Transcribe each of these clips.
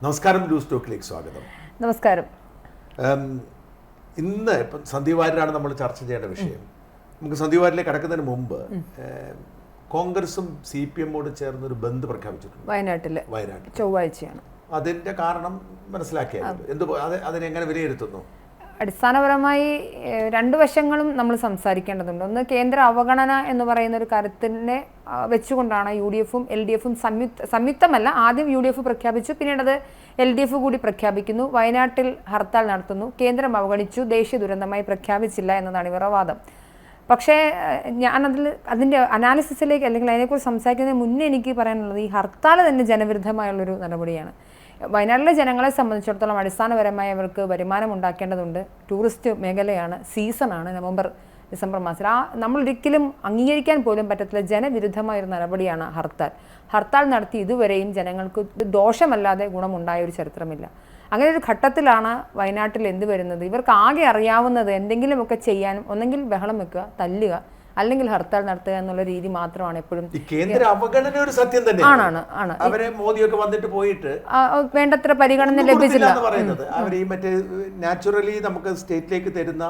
നമസ്കാരം, ന്യൂസ് ടോക്കിലേക്ക് സ്വാഗതം. നമസ്കാരം. ഇന്ന് ഇപ്പം സന്ദീപ് വാര്യരാണ് നമ്മൾ ചർച്ച ചെയ്യേണ്ട വിഷയം. നമുക്ക് സന്ദീപ് വാര്യരിലേക്ക് കടക്കുന്നതിന് മുമ്പ് കോൺഗ്രസും CPM-ഓട് ചേർന്നൊരു ബന്ദ് പ്രഖ്യാപിച്ചിട്ടുണ്ട് വയനാട്ടിൽ ചൊവ്വാഴ്ചയാണ്. അതിന്റെ കാരണം മനസ്സിലാക്കിയായിരുന്നു. അതിനെങ്ങനെ വിലയിരുത്തുന്നു? അടിസ്ഥാനപരമായി രണ്ട് വശങ്ങളും നമ്മൾ സംസാരിക്കേണ്ടതുണ്ട്. ഒന്ന്, കേന്ദ്ര അവഗണന എന്ന് പറയുന്ന ഒരു കാര്യത്തിനെ വെച്ചുകൊണ്ടാണ് UDF-ഉം LDF-ഉം സംയുക്തമല്ല, ആദ്യം UDF പ്രഖ്യാപിച്ചു, പിന്നീട് അത് LDF കൂടി പ്രഖ്യാപിക്കുന്നു. വയനാട്ടിൽ ഹർത്താൽ നടത്തുന്നു. കേന്ദ്രം അവഗണിച്ചു, ദേശീയ ദുരന്തമായി പ്രഖ്യാപിച്ചില്ല എന്നതാണ് ഇവരുടെ വാദം. പക്ഷേ അതിൻ്റെ അനാലിസിസിലേക്ക് അല്ലെങ്കിൽ അതിനെക്കുറിച്ച് സംസാരിക്കുന്നതിന് മുന്നേ എനിക്ക് പറയാനുള്ളത്, ഈ ഹർത്താൽ തന്നെ ജനവിരുദ്ധമായുള്ളൊരു നടപടിയാണ്. വയനാട്ടിലെ ജനങ്ങളെ സംബന്ധിച്ചിടത്തോളം അടിസ്ഥാനപരമായി അവർക്ക് വരുമാനം ഉണ്ടാക്കേണ്ടതുണ്ട്. ടൂറിസ്റ്റ് മേഖലയാണ്, സീസണാണ്, നവംബർ ഡിസംബർ മാസത്തിൽ. നമ്മൾ ഒരിക്കലും അംഗീകരിക്കാൻ പോലും പറ്റത്തില്ല ജനവിരുദ്ധമായൊരു നടപടിയാണ് ഹർത്താൽ. ഹർത്താൽ നടത്തി ഇതുവരെയും ജനങ്ങൾക്ക് ദോഷമല്ലാതെ ഗുണമുണ്ടായ ഒരു ചരിത്രമില്ല. അങ്ങനെ ഒരു ഘട്ടത്തിലാണ് വയനാട്ടിൽ എന്ത് വരുന്നത്? ഇവർക്ക് ആകെ അറിയാവുന്നത് എന്തെങ്കിലുമൊക്കെ ചെയ്യാനും, ഒന്നെങ്കിൽ ബഹളം വെക്കുക, തല്ലുക, അല്ലെങ്കിൽ ഹർത്താൽ നടത്തുക എന്നുള്ള രീതി മാത്രമാണ് എപ്പോഴും. കേന്ദ്ര അവഗണന ഒരു സത്യം തന്നെ ആണ്. അവരെ മോദിയൊക്കെ വന്നിട്ട് പോയിട്ട് വേണ്ടത്ര പരിഗണന ലഭിച്ചില്ല എന്ന് പറയുന്നത്. അവർ ഈ മറ്റേ നാച്ചുറലി നമുക്ക് സ്റ്റേറ്റിലേക്ക് തരുന്ന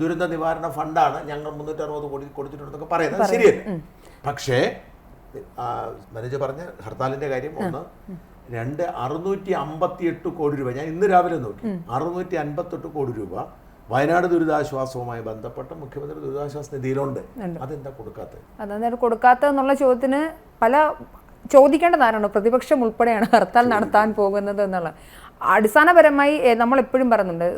ദുരന്ത നിവാരണ ഫണ്ടാണ് ഞങ്ങൾ 360 കോടി കൊടുത്തിട്ടുണ്ടെന്നൊക്കെ പറയുന്നത് ശരിയല്ല. പക്ഷേ മനോജ് പറഞ്ഞ ഹർത്താലിന്റെ കാര്യം ഒന്ന്. 658 കോടി രൂപ ഞാൻ ഇന്ന് രാവിലെ നോക്കി. 658 കോടി രൂപ വയനാട് ദുരിതാശ്വാസവുമായി ബന്ധപ്പെട്ട മുഖ്യമന്ത്രി ദുരിതാശ്വാസ നിധിയിലുണ്ട്. അതെന്താ കൊടുക്കാത്തത്? അതെന്താ കൊടുക്കാത്തതെന്നുള്ള ചോദ്യത്തിന് ചോദിക്കേണ്ടതാരാണ്? പ്രതിപക്ഷം ഉൾപ്പെടെയാണ് ഹർത്താൽ നടത്താൻ പോകുന്നത് എന്നുള്ള. അടിസ്ഥാനപരമായി നമ്മളെപ്പോഴും പറയുന്നുണ്ട്,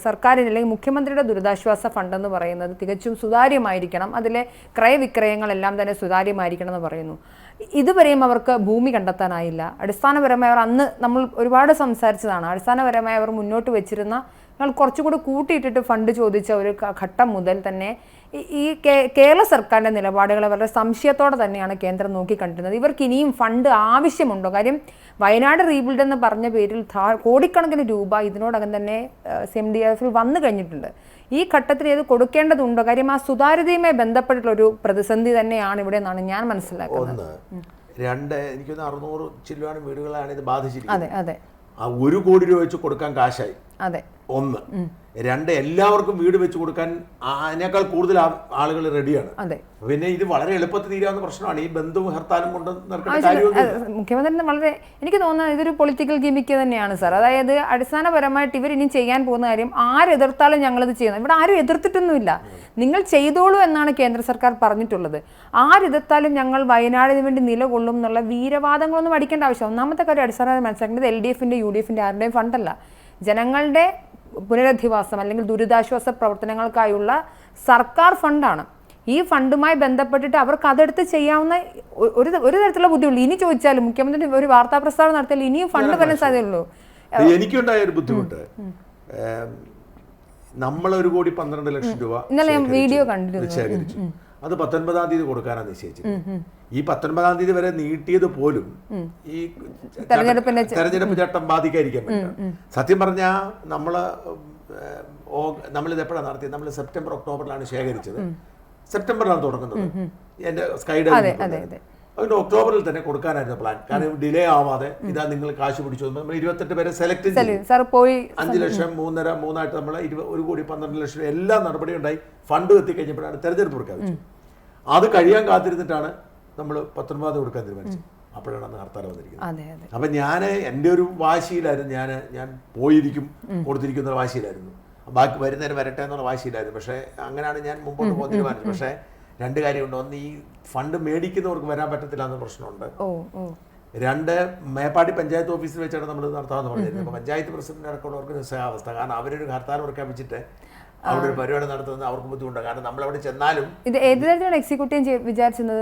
സർക്കാരിന് അല്ലെങ്കിൽ മുഖ്യമന്ത്രിയുടെ ദുരിതാശ്വാസ ഫണ്ട് എന്ന് പറയുന്നത് തികച്ചും സുതാര്യമായിരിക്കണം, അതിലെ ക്രയവിക്രയങ്ങളെല്ലാം തന്നെ സുതാര്യമായിരിക്കണം എന്ന് പറയുന്നു. ഇതുവരെയും അവർക്ക് ഭൂമി കണ്ടെത്താനായില്ല. അടിസ്ഥാനപരമായി അവർ അന്ന് നമ്മൾ ഒരുപാട് സംസാരിച്ചതാണ്. അടിസ്ഥാനപരമായി അവർ മുന്നോട്ട് വെച്ചിരുന്ന, ഞങ്ങൾ കുറച്ചുകൂടി കൂട്ടിയിട്ടിട്ട് ഫണ്ട് ചോദിച്ച ഒരു ഘട്ടം മുതൽ തന്നെ ഈ കേരള സർക്കാരിൻ്റെ നിലപാടുകളെ വളരെ സംശയത്തോടെ തന്നെയാണ് കേന്ദ്രം നോക്കിക്കണ്ടിരുന്നത്. ഇവർക്ക് ഇനിയും ഫണ്ട് ആവശ്യമുണ്ടോ? കാര്യം വയനാട് റീബിൽഡ് എന്ന് പറഞ്ഞ പേരിൽ കോടിക്കണക്കിന് രൂപ ഇതിനോടകം തന്നെ CMDF-ൽ വന്നു കഴിഞ്ഞിട്ടുണ്ട്. ഈ ഘട്ടത്തിൽ ഇത് കൊടുക്കേണ്ടതുണ്ടോ? കാര്യം ആ സുതാര്യതയുമായി ബന്ധപ്പെട്ടുള്ളൊരു പ്രതിസന്ധി തന്നെയാണ് ഇവിടെ എന്നാണ് ഞാൻ മനസ്സിലാക്കുന്നത്. എനിക്കൊന്ന് 600 ചില്ലുവാണ് വീടുകളാണ് ഇത് ബാധിച്ചിരിക്കുന്നത്. അതെ. 1 കോടി രൂപ വെച്ച് കൊടുക്കാൻ കാശായി. അതെ. 1. 2, എല്ലാവർക്കും വീട് വെച്ച് കൊടുക്കാൻ അതിനേക്കാൾ കൂടുതൽ ആളുകൾ റെഡിയാണ്. പിന്നെ ഇത് വളരെ എളുപ്പത്തിൽ തീരാവുന്ന പ്രശ്നമാണ്. ഈ ബന്ധുവും ഹർത്താലും കൊണ്ട് മുഖ്യമന്ത്രി വളരെ, എനിക്ക് തോന്നുന്നത് ഇതൊരു പൊളിറ്റിക്കൽ ഗിമിക്ക് തന്നെയാണ് സാർ. അതായത് അടിസ്ഥാനപരമായിട്ട് ഇവർ ഇനി ചെയ്യാൻ പോകുന്ന കാര്യം, ആരെതിർത്താലും ഞങ്ങളിത് ചെയ്യുന്നത്. ഇവിടെ ആരും എതിർത്തിട്ടൊന്നുമില്ല, നിങ്ങൾ ചെയ്തോളൂ എന്നാണ് കേന്ദ്ര സർക്കാർ പറഞ്ഞിട്ടുള്ളത്. ആരെതിർത്താലും ഞങ്ങൾ വയനാടിന് വേണ്ടി നിലകൊള്ളും എന്നുള്ള വീരവാദങ്ങളൊന്നും അടിക്കേണ്ട ആവശ്യം. ഒന്നാമത്തെ കാര്യം അടിസ്ഥാനമായി മനസ്സിലാക്കേണ്ടത് LDF-ന്റെ UDF-ന്റെ ആരുടെയും ഫണ്ടല്ല, ജനങ്ങളുടെ പുനരധിവാസം അല്ലെങ്കിൽ ദുരിതാശ്വാസ പ്രവർത്തനങ്ങൾക്കായുള്ള സർക്കാർ ഫണ്ടാണ്. ഈ ഫണ്ടുമായി ബന്ധപ്പെട്ടിട്ട് അവർക്ക് അതെടുത്ത് ചെയ്യാവുന്ന ഒരു തരത്തിലുള്ള ബുദ്ധിമുട്ട്. ഇനി ചോദിച്ചാലും മുഖ്യമന്ത്രി ഒരു വാർത്താ പ്രസ്താവന നടത്തിയാൽ ഇനിയും ഫണ്ട് വരാൻ സാധ്യതയുള്ളൂ. എനിക്കുണ്ടായ ഒരു ബുദ്ധിമുട്ട്, നമ്മൾ 1,12,00,000 രൂപ ഇന്നലെ ഞാൻ വീഡിയോ കണ്ടിരുന്നു. അത് 19-ാം തീയതി കൊടുക്കാനാണ് നിശ്ചയിച്ചത്. ഈ 19-ാം തീയതി വരെ നീട്ടിയത് പോലും ഈ തെരഞ്ഞെടുപ്പ് ചട്ടം ബാധിക്കാതിരിക്കാൻ പറ്റും. സത്യം പറഞ്ഞാൽ നമ്മളിത് എപ്പോഴാണ് നടത്തിയത്? നമ്മൾ സെപ്റ്റംബർ ഒക്ടോബറിലാണ് ശേഖരിച്ചത്. സെപ്റ്റംബറിലാണ് തുടങ്ങുന്നത്. എൻ്റെ സ്കൈഡ് അതിന്റെ ഒക്ടോബറിൽ തന്നെ കൊടുക്കാനായിരുന്നു പ്ലാൻ. കാരണം ഡിലേ ആവാതെ ഇതാ നിങ്ങൾ കാശ് പിടിച്ചു. നമ്മൾ 28 പേരെ സെലക്ട് ചെയ്തു. 5 ലക്ഷം 3,3 നമ്മൾ 1,12,00,000 എല്ലാ നടപടിയും ഉണ്ടായി. ഫണ്ട് എത്തിക്കഴിഞ്ഞപ്പോഴാണ് തെരഞ്ഞെടുപ്പ് പ്രഖ്യാപിച്ചത്. അത് കഴിയാൻ കാത്തിരുന്നിട്ടാണ് നമ്മൾ 19 കൊടുക്കാൻ തീരുമാനിച്ചത്. അപ്പോഴാണ് അന്ന് ഹർത്താൽ വന്നിരിക്കുന്നത്. അപ്പം ഞാൻ എൻ്റെ ഒരു വാശിയിലായിരുന്നു, ഞാൻ പോയിരിക്കും, കൊടുത്തിരിക്കുന്ന വാശിയിലായിരുന്നു. ബാക്കി വരുന്നവരെ വരട്ടെ എന്നുള്ള വാശിയിലായിരുന്നു. പക്ഷേ അങ്ങനെയാണ് ഞാൻ മുമ്പോട്ട് പോകാൻ തീരുമാനിച്ചത്. പക്ഷേ 2 കാര്യമുണ്ട്. ഒന്ന്, ഈ ഫണ്ട് മേടിക്കുന്നവർക്ക് വരാൻ പറ്റത്തില്ല എന്ന പ്രശ്നമുണ്ട്. 2, മേപ്പാടി പഞ്ചായത്ത് ഓഫീസിൽ വെച്ചാണ് നമ്മൾ നടത്താമെന്ന് പറഞ്ഞിരുന്നത്. അപ്പോൾ പഞ്ചായത്ത് പ്രസിഡന്റ് അടക്കമുള്ളവർക്ക് നിസ്സഹാവസ്ഥ. കാരണം അവരൊരു ഹർത്താൽ പ്രഖ്യാപിച്ചിട്ട് അവിടെ ഒരു പരിപാടി നടത്തുന്നത് അവർക്ക് ബുദ്ധിമുട്ടാണ്. കാരണം നമ്മളവിടെ ചെന്നാലും ഇത് ഏത് തരത്തിലാണ് എക്സിക്യൂട്ടീവ് വിചാരിച്ചത്?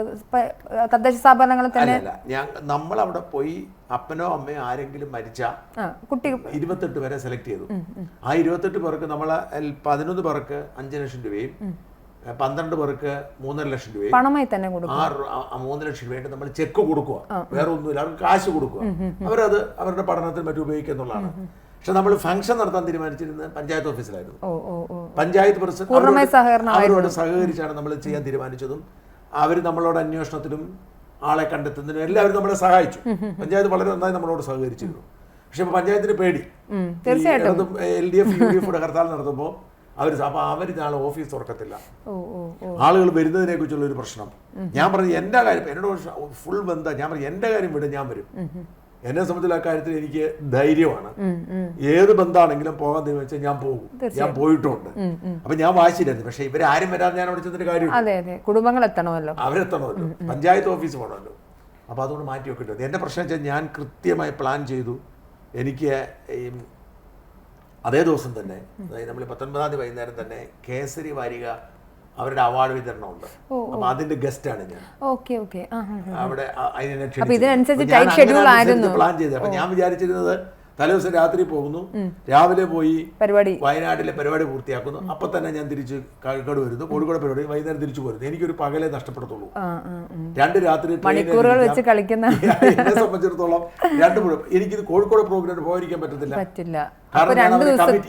തദ്ദേശ സ്ഥാപനങ്ങൾ തന്നെ നമ്മളവിടെ പോയി അപ്പനോ അമ്മയോ ആരെങ്കിലും മരിച്ച 28 പേരെ സെലക്ട് ചെയ്തു. ആ 28 പേർക്ക് നമ്മൾ 11 പേർക്ക് 5 ലക്ഷം രൂപയും 12 പേർക്ക് 3.5 ലക്ഷം രൂപയും പണമായി തന്നെ 3 ലക്ഷം രൂപയായിട്ട് നമ്മൾ ചെക്ക് കൊടുക്കുക. വേറെ ഒന്നുമില്ല, അവർക്ക് കാശ് കൊടുക്കുക. അവരത് അവരുടെ പഠനത്തിന് മറ്റും ഉപയോഗിക്കുക എന്നുള്ളതാണ്. പക്ഷെ നമ്മൾ ഫംഗ്ഷൻ നടത്താൻ തീരുമാനിച്ചിരുന്നത് പഞ്ചായത്ത് ഓഫീസിലായിരുന്നു. പഞ്ചായത്ത് പ്രസിഡന്റ് അവരോട് സഹകരിച്ചാണ് നമ്മൾ ചെയ്യാൻ തീരുമാനിച്ചതും. അവർ നമ്മളോട് അന്വേഷണത്തിനും ആളെ കണ്ടെത്തുന്നതിനും എല്ലാവരും നമ്മളെ സഹായിച്ചു. പഞ്ചായത്ത് വളരെ നന്നായി നമ്മളോട് സഹകരിച്ചിരുന്നു. പക്ഷെ ഇപ്പോൾ പഞ്ചായത്തിന് പേടി. തീർച്ചയായിട്ടും LDF UDF ഹർത്താൽ നടത്തുമ്പോൾ അപ്പോൾ അവർ നാളെ ഓഫീസ് തുറക്കത്തില്ല, ആളുകൾ വരുന്നതിനെ കുറിച്ചുള്ള ഒരു പ്രശ്നം. ഞാൻ പറഞ്ഞു എൻ്റെ കാര്യം എന്നോട് ഫുൾ ബന്ധം. ഞാൻ പറഞ്ഞു എൻ്റെ കാര്യം വിടും, ഞാൻ വരും. എന്നെ സംബന്ധിച്ചുള്ള കാര്യത്തിൽ എനിക്ക് ധൈര്യമാണ്. ഏത് ബന്ധമാണെങ്കിലും പോകാൻ തീരുമാനിച്ചാൽ ഞാൻ പോകും, ഞാൻ പോയിട്ടുണ്ട്. അപ്പൊ ഞാൻ വാശിയില്ലായിരുന്നു. പക്ഷെ ഇവരാരും വരാതെ ഞാൻ അവിടെ ചെന്നിട്ട് കാര്യം, കുടുംബങ്ങൾ എത്തണമല്ലോ, അവരെത്തണമല്ലോ, പഞ്ചായത്ത് ഓഫീസ് പോകണമല്ലോ. അപ്പൊ അതുകൊണ്ട് മാറ്റി വെക്കേണ്ടത്. എൻ്റെ പ്രശ്നം വെച്ചാൽ ഞാൻ കൃത്യമായി പ്ലാൻ ചെയ്തു. എനിക്ക് അതേ ദിവസം തന്നെ, അതായത് നമ്മൾ 19-ാം തീയതി വൈകുന്നേരം തന്നെ കേസരി വാരിക അവരുടെ അവാർഡ് വിതരണമുണ്ട്. അപ്പൊ അതിന്റെ ഗസ്റ്റാണ് ഞാൻ. അവിടെ പ്ലാൻ ചെയ്തത്. അപ്പൊ ഞാൻ വിചാരിച്ചിരുന്നത് തലേദിവസം രാത്രി പോകുന്നു, രാവിലെ പോയി വയനാട്ടിലെ പരിപാടി പൂർത്തിയാക്കുന്നു, അപ്പൊ തന്നെ ഞാൻ തിരിച്ച് കോഴിക്കോട് വരുന്നു, കോഴിക്കോട് പരിപാടി വൈകുന്നേരം തിരിച്ചു പോരുന്നു. എനിക്കൊരു പകലേ നഷ്ടപ്പെടുത്തുള്ളൂ. 2 രാത്രി എന്നെ സംബന്ധിച്ചിടത്തോളം 2 എനിക്കിത് കോഴിക്കോട് പ്രോഗ്രാമിന് പോയിരിക്കാൻ പറ്റത്തില്ല. കാരണം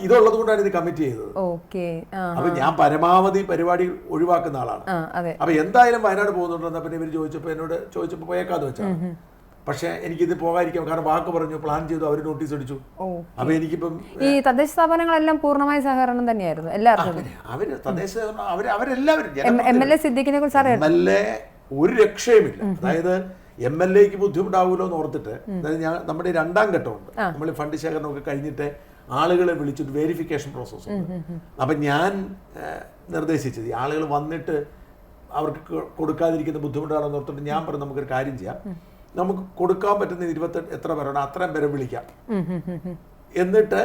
ഇതുള്ളത് കൊണ്ടാണ് ഇത് കമ്മിറ്റ് ചെയ്തത്. അപ്പൊ ഞാൻ പരമാവധി പരിപാടി ഒഴിവാക്കുന്ന ആളാണ്. അപ്പൊ എന്തായാലും വയനാട് പോകുന്നുണ്ടെന്നാ പിന്നെ ഇവര് ചോദിച്ചപ്പോ പോയേക്കാന്ന് വെച്ചാൽ. പക്ഷെ എനിക്കിത് പോകാതിരിക്കാം, കാരണം വാക്ക് പറഞ്ഞു, പ്ലാൻ ചെയ്തു, അവർ നോട്ടീസ് അടിച്ചു. അപ്പൊ എനിക്കിപ്പം ഈ തദ്ദേശ സ്ഥാപനങ്ങളെല്ലാം പൂർണ്ണമായ സഹകരണം തന്നെയായിരുന്നു എല്ലാവർക്കും. അവര് തദ്ദേശ അവരെല്ലാവരും MLA ഒരു രക്ഷയുമില്ല. അതായത് MLAക്ക് ബുദ്ധിമുട്ടാവുമല്ലോ എന്ന് ഓർത്തിട്ട്, അതായത് നമ്മുടെ 2ാം ഘട്ടമുണ്ട്. നമ്മൾ ഫണ്ട് ശേഖരണമൊക്കെ കഴിഞ്ഞിട്ട് ആളുകളെ വിളിച്ചിട്ട് വെരിഫിക്കേഷൻ പ്രോസസ് ഉണ്ട്. അപ്പൊ ഞാൻ നിർദ്ദേശിച്ചത് ഈ ആളുകൾ വന്നിട്ട് അവർക്ക് കൊടുക്കാതിരിക്കുന്ന ബുദ്ധിമുട്ടാണെന്ന് ഓർത്തിട്ട് ഞാൻ പറഞ്ഞു, നമുക്കൊരു കാര്യം ചെയ്യാം, നമുക്ക് കൊടുക്കാൻ പറ്റുന്ന 28 എത്ര പേരാണ് അത്രയും പേരെ വിളിക്കാം. എന്നിട്ട്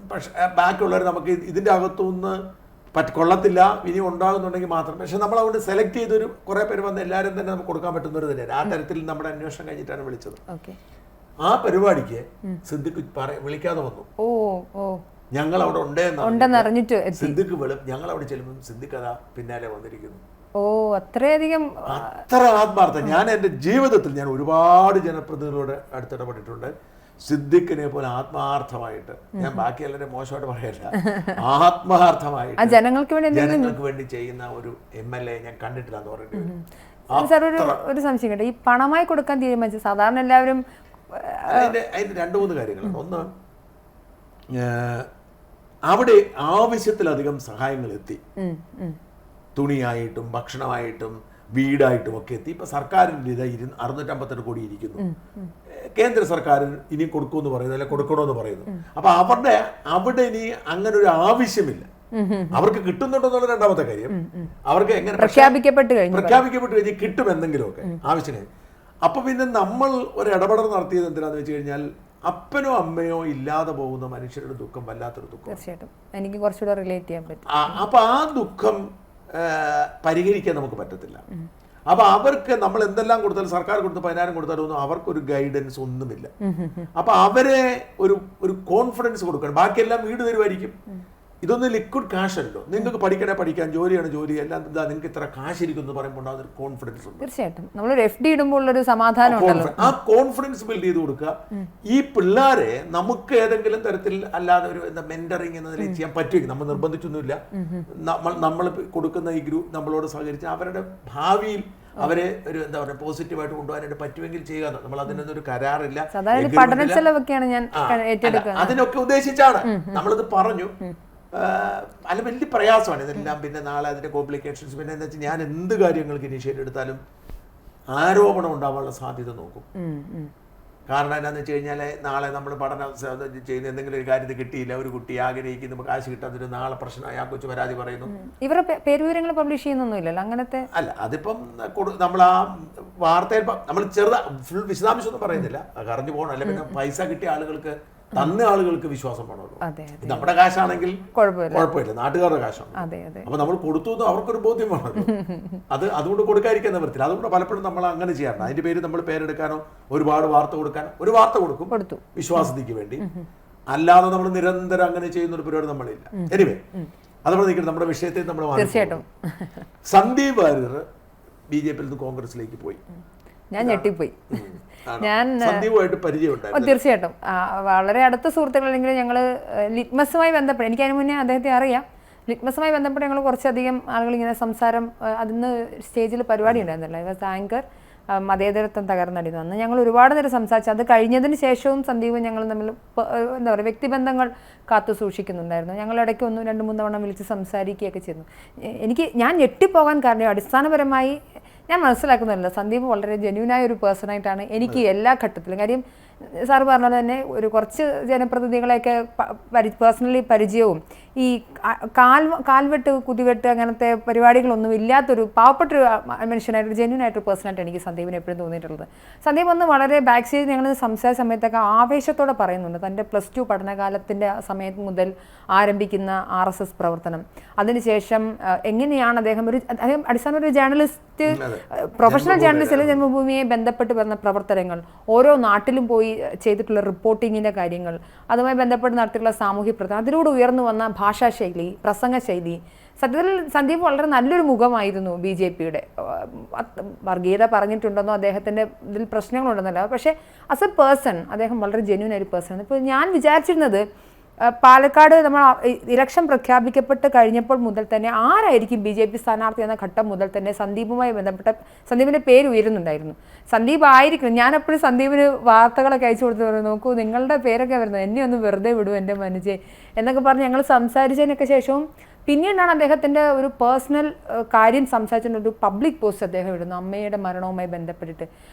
പക്ഷെ ബാക്കിയുള്ളവർ നമുക്ക് ഇതിൻ്റെ അകത്തുനിന്ന് കൊള്ളത്തില്ല, ഇനി ഉണ്ടാകുന്നുണ്ടെങ്കിൽ മാത്രം. പക്ഷെ നമ്മൾ അതുകൊണ്ട് സെലക്ട് ചെയ്തൊരു കുറേ പേര് വന്ന് എല്ലാവരും തന്നെ നമുക്ക് കൊടുക്കാൻ പറ്റുന്നവർ തന്നെയാണ്. ആ തരത്തിൽ നമ്മുടെ അന്വേഷണം കഴിഞ്ഞിട്ടാണ് വിളിച്ചത്. ആ പരിപാടിക്ക് സിദ്ദിഖ് വിളിക്കാതെ വന്നു. ഞങ്ങൾ അവിടെ ഉണ്ടെന്ന് അറിഞ്ഞിട്ട് സിദ്ദിഖ് ഞങ്ങൾ അവിടെ ചെല്ലുമ്പോൾ സിദ്ദിഖ് അതാ പിന്നാലെ വന്നിരിക്കുന്നു. അത്ര ആത്മാർത്ഥ. ഞാൻ എൻ്റെ ജീവിതത്തിൽ ഞാൻ ഒരുപാട് ജനപ്രതിനിധികളോട് അടുത്തിടപെട്ടിട്ടുണ്ട്. സിദ്ദിഖിനെ പോലെ ആത്മാർത്ഥമായിട്ട്, ഞാൻ ബാക്കി എല്ലാവരും മോശമായിട്ട് പറയല്ല, ആത്മാർത്ഥമായിട്ട് ജനങ്ങൾക്ക് വേണ്ടി ചെയ്യുന്ന ഒരു MLA ഞാൻ കണ്ടിട്ടില്ല എന്ന് പറഞ്ഞിട്ട്. ഒരു സംശയം കേട്ടോ, ഈ പണമായി കൊടുക്കാൻ തീരുമാനിച്ചു സാധാരണ എല്ലാവരും അതിന്റെ 2-3 കാര്യങ്ങളുണ്ട്. ഒന്ന്, അവിടെ ആവശ്യത്തിലധികം സഹായങ്ങൾ എത്തി. തുണിയായിട്ടും ഭക്ഷണമായിട്ടും വീടായിട്ടും ഒക്കെ എത്തി. ഇപ്പൊ സർക്കാരിൻ്റെ ഇത് 658 കോടി ഇരിക്കുന്നു. കേന്ദ്ര സർക്കാർ ഇനി കൊടുക്കുമെന്ന് പറയുന്നു, അല്ലെ കൊടുക്കണമെന്ന് പറയുന്നു. അപ്പൊ അവിടെ ഇനി അങ്ങനെ ഒരു ആവശ്യമില്ല. അവർക്ക് കിട്ടുന്നുണ്ടെന്നുള്ള 2ാമത്തെ കാര്യം. അവർക്ക് എങ്ങനെ പ്രഖ്യാപിക്കപ്പെട്ട് കഴിഞ്ഞ് കിട്ടും എന്തെങ്കിലുമൊക്കെ ആവശ്യം. അപ്പൊ പിന്നെ നമ്മൾ ഒരു ഇടപെടൽ നടത്തിയത് എന്തിനാന്ന് വെച്ച് കഴിഞ്ഞാൽ, അപ്പനോ അമ്മയോ ഇല്ലാതെ പോകുന്ന മനുഷ്യരുടെ ദുഃഖം വല്ലാത്തൊരു ദുഃഖം. തീർച്ചയായിട്ടും എനിക്ക് കുറച്ചുകൂടെ റിലേറ്റ് ചെയ്യാൻ പറ്റും. അപ്പൊ ആ ദുഃഖം പരിഹരിക്കാൻ നമുക്ക് പറ്റത്തില്ല. അപ്പൊ അവർക്ക് നമ്മൾ എന്തെല്ലാം കൊടുത്താലും, സർക്കാർ കൊടുത്ത് 10,000 കൊടുത്താലൊന്നും അവർക്കൊരു ഗൈഡൻസ് ഒന്നുമില്ല. അപ്പൊ അവരെ ഒരു കോൺഫിഡൻസ് കൊടുക്കണം. ബാക്കിയെല്ലാം വീട് തരുമായിരിക്കും. ഇതൊന്നും ലിക്വിഡ് കാശ് അല്ലോ. നിങ്ങൾക്ക് പഠിക്കാൻ, ജോലിയാണ് ജോലി, എല്ലാം എന്താ നിങ്ങൾക്ക് ഇത്ര കാശ് ഇരിക്കും എന്ന് പറയുമ്പോൾ അതൊരു കോൺഫിഡൻസ് ഉണ്ട്. തീർച്ചയായിട്ടും നമ്മൾ FD ഇടുമ്പോൾ ഒരു സമാധാനം ഉണ്ടല്ലോ. ആ കോൺഫിഡൻസ് ബിൽഡ് ചെയ്ത് കൊടുക്കുക. ഈ പിള്ളേരെ നമുക്ക് ഏതെങ്കിലും തരത്തിൽ അല്ലാതെ ഒരു മെന്ററിങ് എന്ന നിലയിൽ ചെയ്യാൻ പറ്റുമെങ്കിൽ, നമ്മൾ നിർബന്ധിച്ചൊന്നുമില്ല. നമ്മൾ കൊടുക്കുന്ന ഈ ഗ്രൂപ്പ് നമ്മളോട് സഹകരിച്ച് അവരുടെ ഭാവിയിൽ അവരെ ഒരു എന്താ പറയുക പോസിറ്റീവായിട്ട് കൊണ്ടുപോകാനായിട്ട് പറ്റുമെങ്കിൽ ചെയ്യുക. നമ്മൾ അതിനൊന്നും ഒരു കരാറില്ല. അതിനൊക്കെ ഉദ്ദേശിച്ചാണ് നമ്മളത് പറഞ്ഞു. അല്ല, വലിയ പ്രയാസമാണ് ഇതെല്ലാം. പിന്നെ നാളെ അതിന്റെ കോംപ്ലിക്കേഷൻസ്. പിന്നെ എന്താ വെച്ചാൽ ഞാൻ എന്ത് കാര്യങ്ങൾക്ക് ഇനീഷ്യേറ്റ് എടുത്താലും ആരോപണം ഉണ്ടാവാനുള്ള സാധ്യത നോക്കും. കാരണം എന്താണെന്ന് വെച്ച് കഴിഞ്ഞാൽ, നാളെ നമ്മൾ പഠനം ചെയ്യുന്ന എന്തെങ്കിലും ഒരു കാര്യത്തിൽ കിട്ടിയില്ല, ഒരു കുട്ടി ആഗ്രഹിക്കുന്നു, കാശ് കിട്ടാത്തൊരു നാളെ പ്രശ്നമായി, ആ കൊച്ചു പരാതി പറയുന്നു. ഇവരുടെ പേരുവിവരങ്ങൾ പബ്ലിഷ് ചെയ്യുന്നൊന്നുമില്ലല്ലോ അങ്ങനത്തെ. അല്ല, അതിപ്പം നമ്മൾ ആ വാർത്തയിൽ നമ്മൾ ഫുൾ വിശദാംശം ഒന്നും പറയുന്നില്ല, അറിഞ്ഞു പോകണം. അല്ലെ പിന്നെ പൈസ കിട്ടിയ ആളുകൾക്ക്, തന്ന ആളുകൾക്ക് വിശ്വാസം വേണമല്ലോ. നമ്മുടെ കാശാണെങ്കിൽ കുഴപ്പമില്ല, നാട്ടുകാരുടെ കാശാണ്. അപ്പൊ നമ്മൾ കൊടുത്തു അവർക്കൊരു ബോധ്യം വേണമല്ലോ. അതുകൊണ്ട് കൊടുക്കാതിരിക്കാൻ നിവൃത്തില്ല. അതുകൊണ്ട് പലപ്പോഴും നമ്മൾ അങ്ങനെ ചെയ്യാറുണ്ട്. അതിന്റെ പേര് നമ്മൾ പേരെടുക്കാനോ ഒരുപാട് വാർത്ത കൊടുക്കാനോ ഒരു വാർത്ത കൊടുക്കും വിശ്വാസത്തിക്ക് വേണ്ടി. അല്ലാതെ നമ്മൾ നിരന്തരം അങ്ങനെ ചെയ്യുന്ന ഒരു പരിപാടി നമ്മളില്ല. എനിവേ, അതുപോലെ നിൽക്കുന്നത് നമ്മുടെ വിഷയത്തിൽ നമ്മൾ സന്ദീപ് വാര്യർ BJP-യിൽ നിന്ന് കോൺഗ്രസിലേക്ക് പോയി. ഞാൻ ഞെട്ടിപ്പോയി. തീർച്ചയായിട്ടും വളരെ അടുത്ത സുഹൃത്തുക്കളെങ്കിലും ഞങ്ങൾ ലിറ്റ്മസുമായി ബന്ധപ്പെട്ട്, എനിക്ക് അതിന് മുന്നേ അദ്ദേഹത്തെ അറിയാം. ലിറ്റ്മസുമായി ബന്ധപ്പെട്ട് ഞങ്ങൾ കുറച്ചധികം ആളുകൾ ഇങ്ങനെ സംസാരം, അതിന് സ്റ്റേജിൽ പരിപാടി ഉണ്ടായിരുന്നല്ലോ, ആങ്കർ. മതേതരത്വം തകർന്നടിഞ്ഞു. അന്ന് ഞങ്ങൾ ഒരുപാട് നേരം സംസാരിച്ചു. അത് കഴിഞ്ഞതിന് ശേഷവും സന്ദീപും ഞങ്ങൾ തമ്മിൽ എന്താ പറയുക വ്യക്തിബന്ധങ്ങൾ കാത്തു സൂക്ഷിക്കുന്നുണ്ടായിരുന്നു. ഞങ്ങൾ ഇടയ്ക്ക് 1-2-3 തവണ വിളിച്ച് സംസാരിക്കുകയൊക്കെ ചെയ്യുന്നു. ഞാൻ ഞെട്ടിപ്പോകാൻ കാരണം അടിസ്ഥാനപരമായി ഞാൻ മനസ്സിലാക്കുന്നില്ല, സന്ദീപ് വളരെ ജെന്യൂനായ ഒരു പേഴ്സണായിട്ടാണ് എനിക്ക് എല്ലാ ഘട്ടത്തിലും. കാര്യം സാർ പറഞ്ഞ പോലെ തന്നെ കുറച്ച് ജനപ്രതിനിധികളെയൊക്കെ പേഴ്സണലി പരിചയവും ഈ കാൽവെട്ട് കുതിവെട്ട് അങ്ങനത്തെ പരിപാടികളൊന്നും ഇല്ലാത്തൊരു പാവപ്പെട്ടൊരു മനുഷ്യനായിട്ടൊരു ജെന്യൂനായിട്ടൊരു പേഴ്സണായിട്ട് എനിക്ക് സന്ദീപിനെ എപ്പോഴും തോന്നിയിട്ടുള്ളത്. സന്ദീപ് ഒന്ന് വളരെ ബാക്ക് സ്റ്റേജ് ഞങ്ങൾ സംസാരിച്ച സമയത്തൊക്കെ ആവേശത്തോടെ പറയുന്നുണ്ട് തൻ്റെ +2 പഠനകാലത്തിൻ്റെ സമയത്ത് മുതൽ ആരംഭിക്കുന്ന RSS പ്രവർത്തനം, അതിനുശേഷം എങ്ങനെയാണ് അദ്ദേഹം അടിസ്ഥാന ഒരു ജേർണലിസ്റ്റ്, പ്രൊഫഷണൽ ജേർണലിസ്റ്റിൽ ജന്മഭൂമിയെ ബന്ധപ്പെട്ട് വരുന്ന പ്രവർത്തനങ്ങൾ, ഓരോ നാട്ടിലും പോയി ചെയ്തിട്ടുള്ള റിപ്പോർട്ടിങ്ങിൻ്റെ കാര്യങ്ങൾ, അതുമായി ബന്ധപ്പെട്ട് നടത്തിയിട്ടുള്ള സാമൂഹ്യ പ്രവർത്തനം, അതിലൂടെ ഉയർന്നു വന്ന ഭാഷാശൈലി, പ്രസംഗശൈലി, സത്യത്തിൽ സന്ദീപ് വളരെ നല്ലൊരു മുഖമായിരുന്നു BJPയുടെ. വർഗീയത പറഞ്ഞിട്ടുണ്ടെന്നോ അദ്ദേഹത്തിൻ്റെ ഇതിൽ പ്രശ്നങ്ങളുണ്ടെന്നല്ല, പക്ഷേ ആസ് എ പേഴ്സൺ അദ്ദേഹം വളരെ ജെന്യൂൻ ഒരു പേഴ്സൺ. ഇപ്പോൾ ഞാൻ വിചാരിച്ചിരുന്നത് പാലക്കാട് നമ്മൾ ഇലക്ഷൻ പ്രഖ്യാപിക്കപ്പെട്ട് കഴിഞ്ഞപ്പോൾ മുതൽ തന്നെ ആരായിരിക്കും BJP സ്ഥാനാർത്ഥി എന്ന ഘട്ടം മുതൽ തന്നെ സന്ദീപുമായി ബന്ധപ്പെട്ട സന്ദീപിൻ്റെ പേര് ഉയരുന്നുണ്ടായിരുന്നു. സന്ദീപ് ആയിരിക്കും. ഞാനെപ്പോഴും സന്ദീപിന് വാർത്തകളൊക്കെ അയച്ചു കൊടുത്ത് പറഞ്ഞു, നോക്കൂ നിങ്ങളുടെ പേരൊക്കെ വരുന്നത്, എന്നെ ഒന്ന് വെറുതെ വിടും എൻ്റെ മനസ്സേ എന്നൊക്കെ പറഞ്ഞ് ഞങ്ങൾ സംസാരിച്ചതിനൊക്കെ ശേഷവും പിന്നീടാണ് അദ്ദേഹത്തിൻ്റെ ഒരു പേഴ്സണൽ കാര്യം സംസാരിച്ചിട്ട് ഒരു പബ്ലിക് പോസ്റ്റ് അദ്ദേഹം ഇടുന്നു അമ്മയുടെ മരണവുമായി ബന്ധപ്പെട്ടിട്ട്.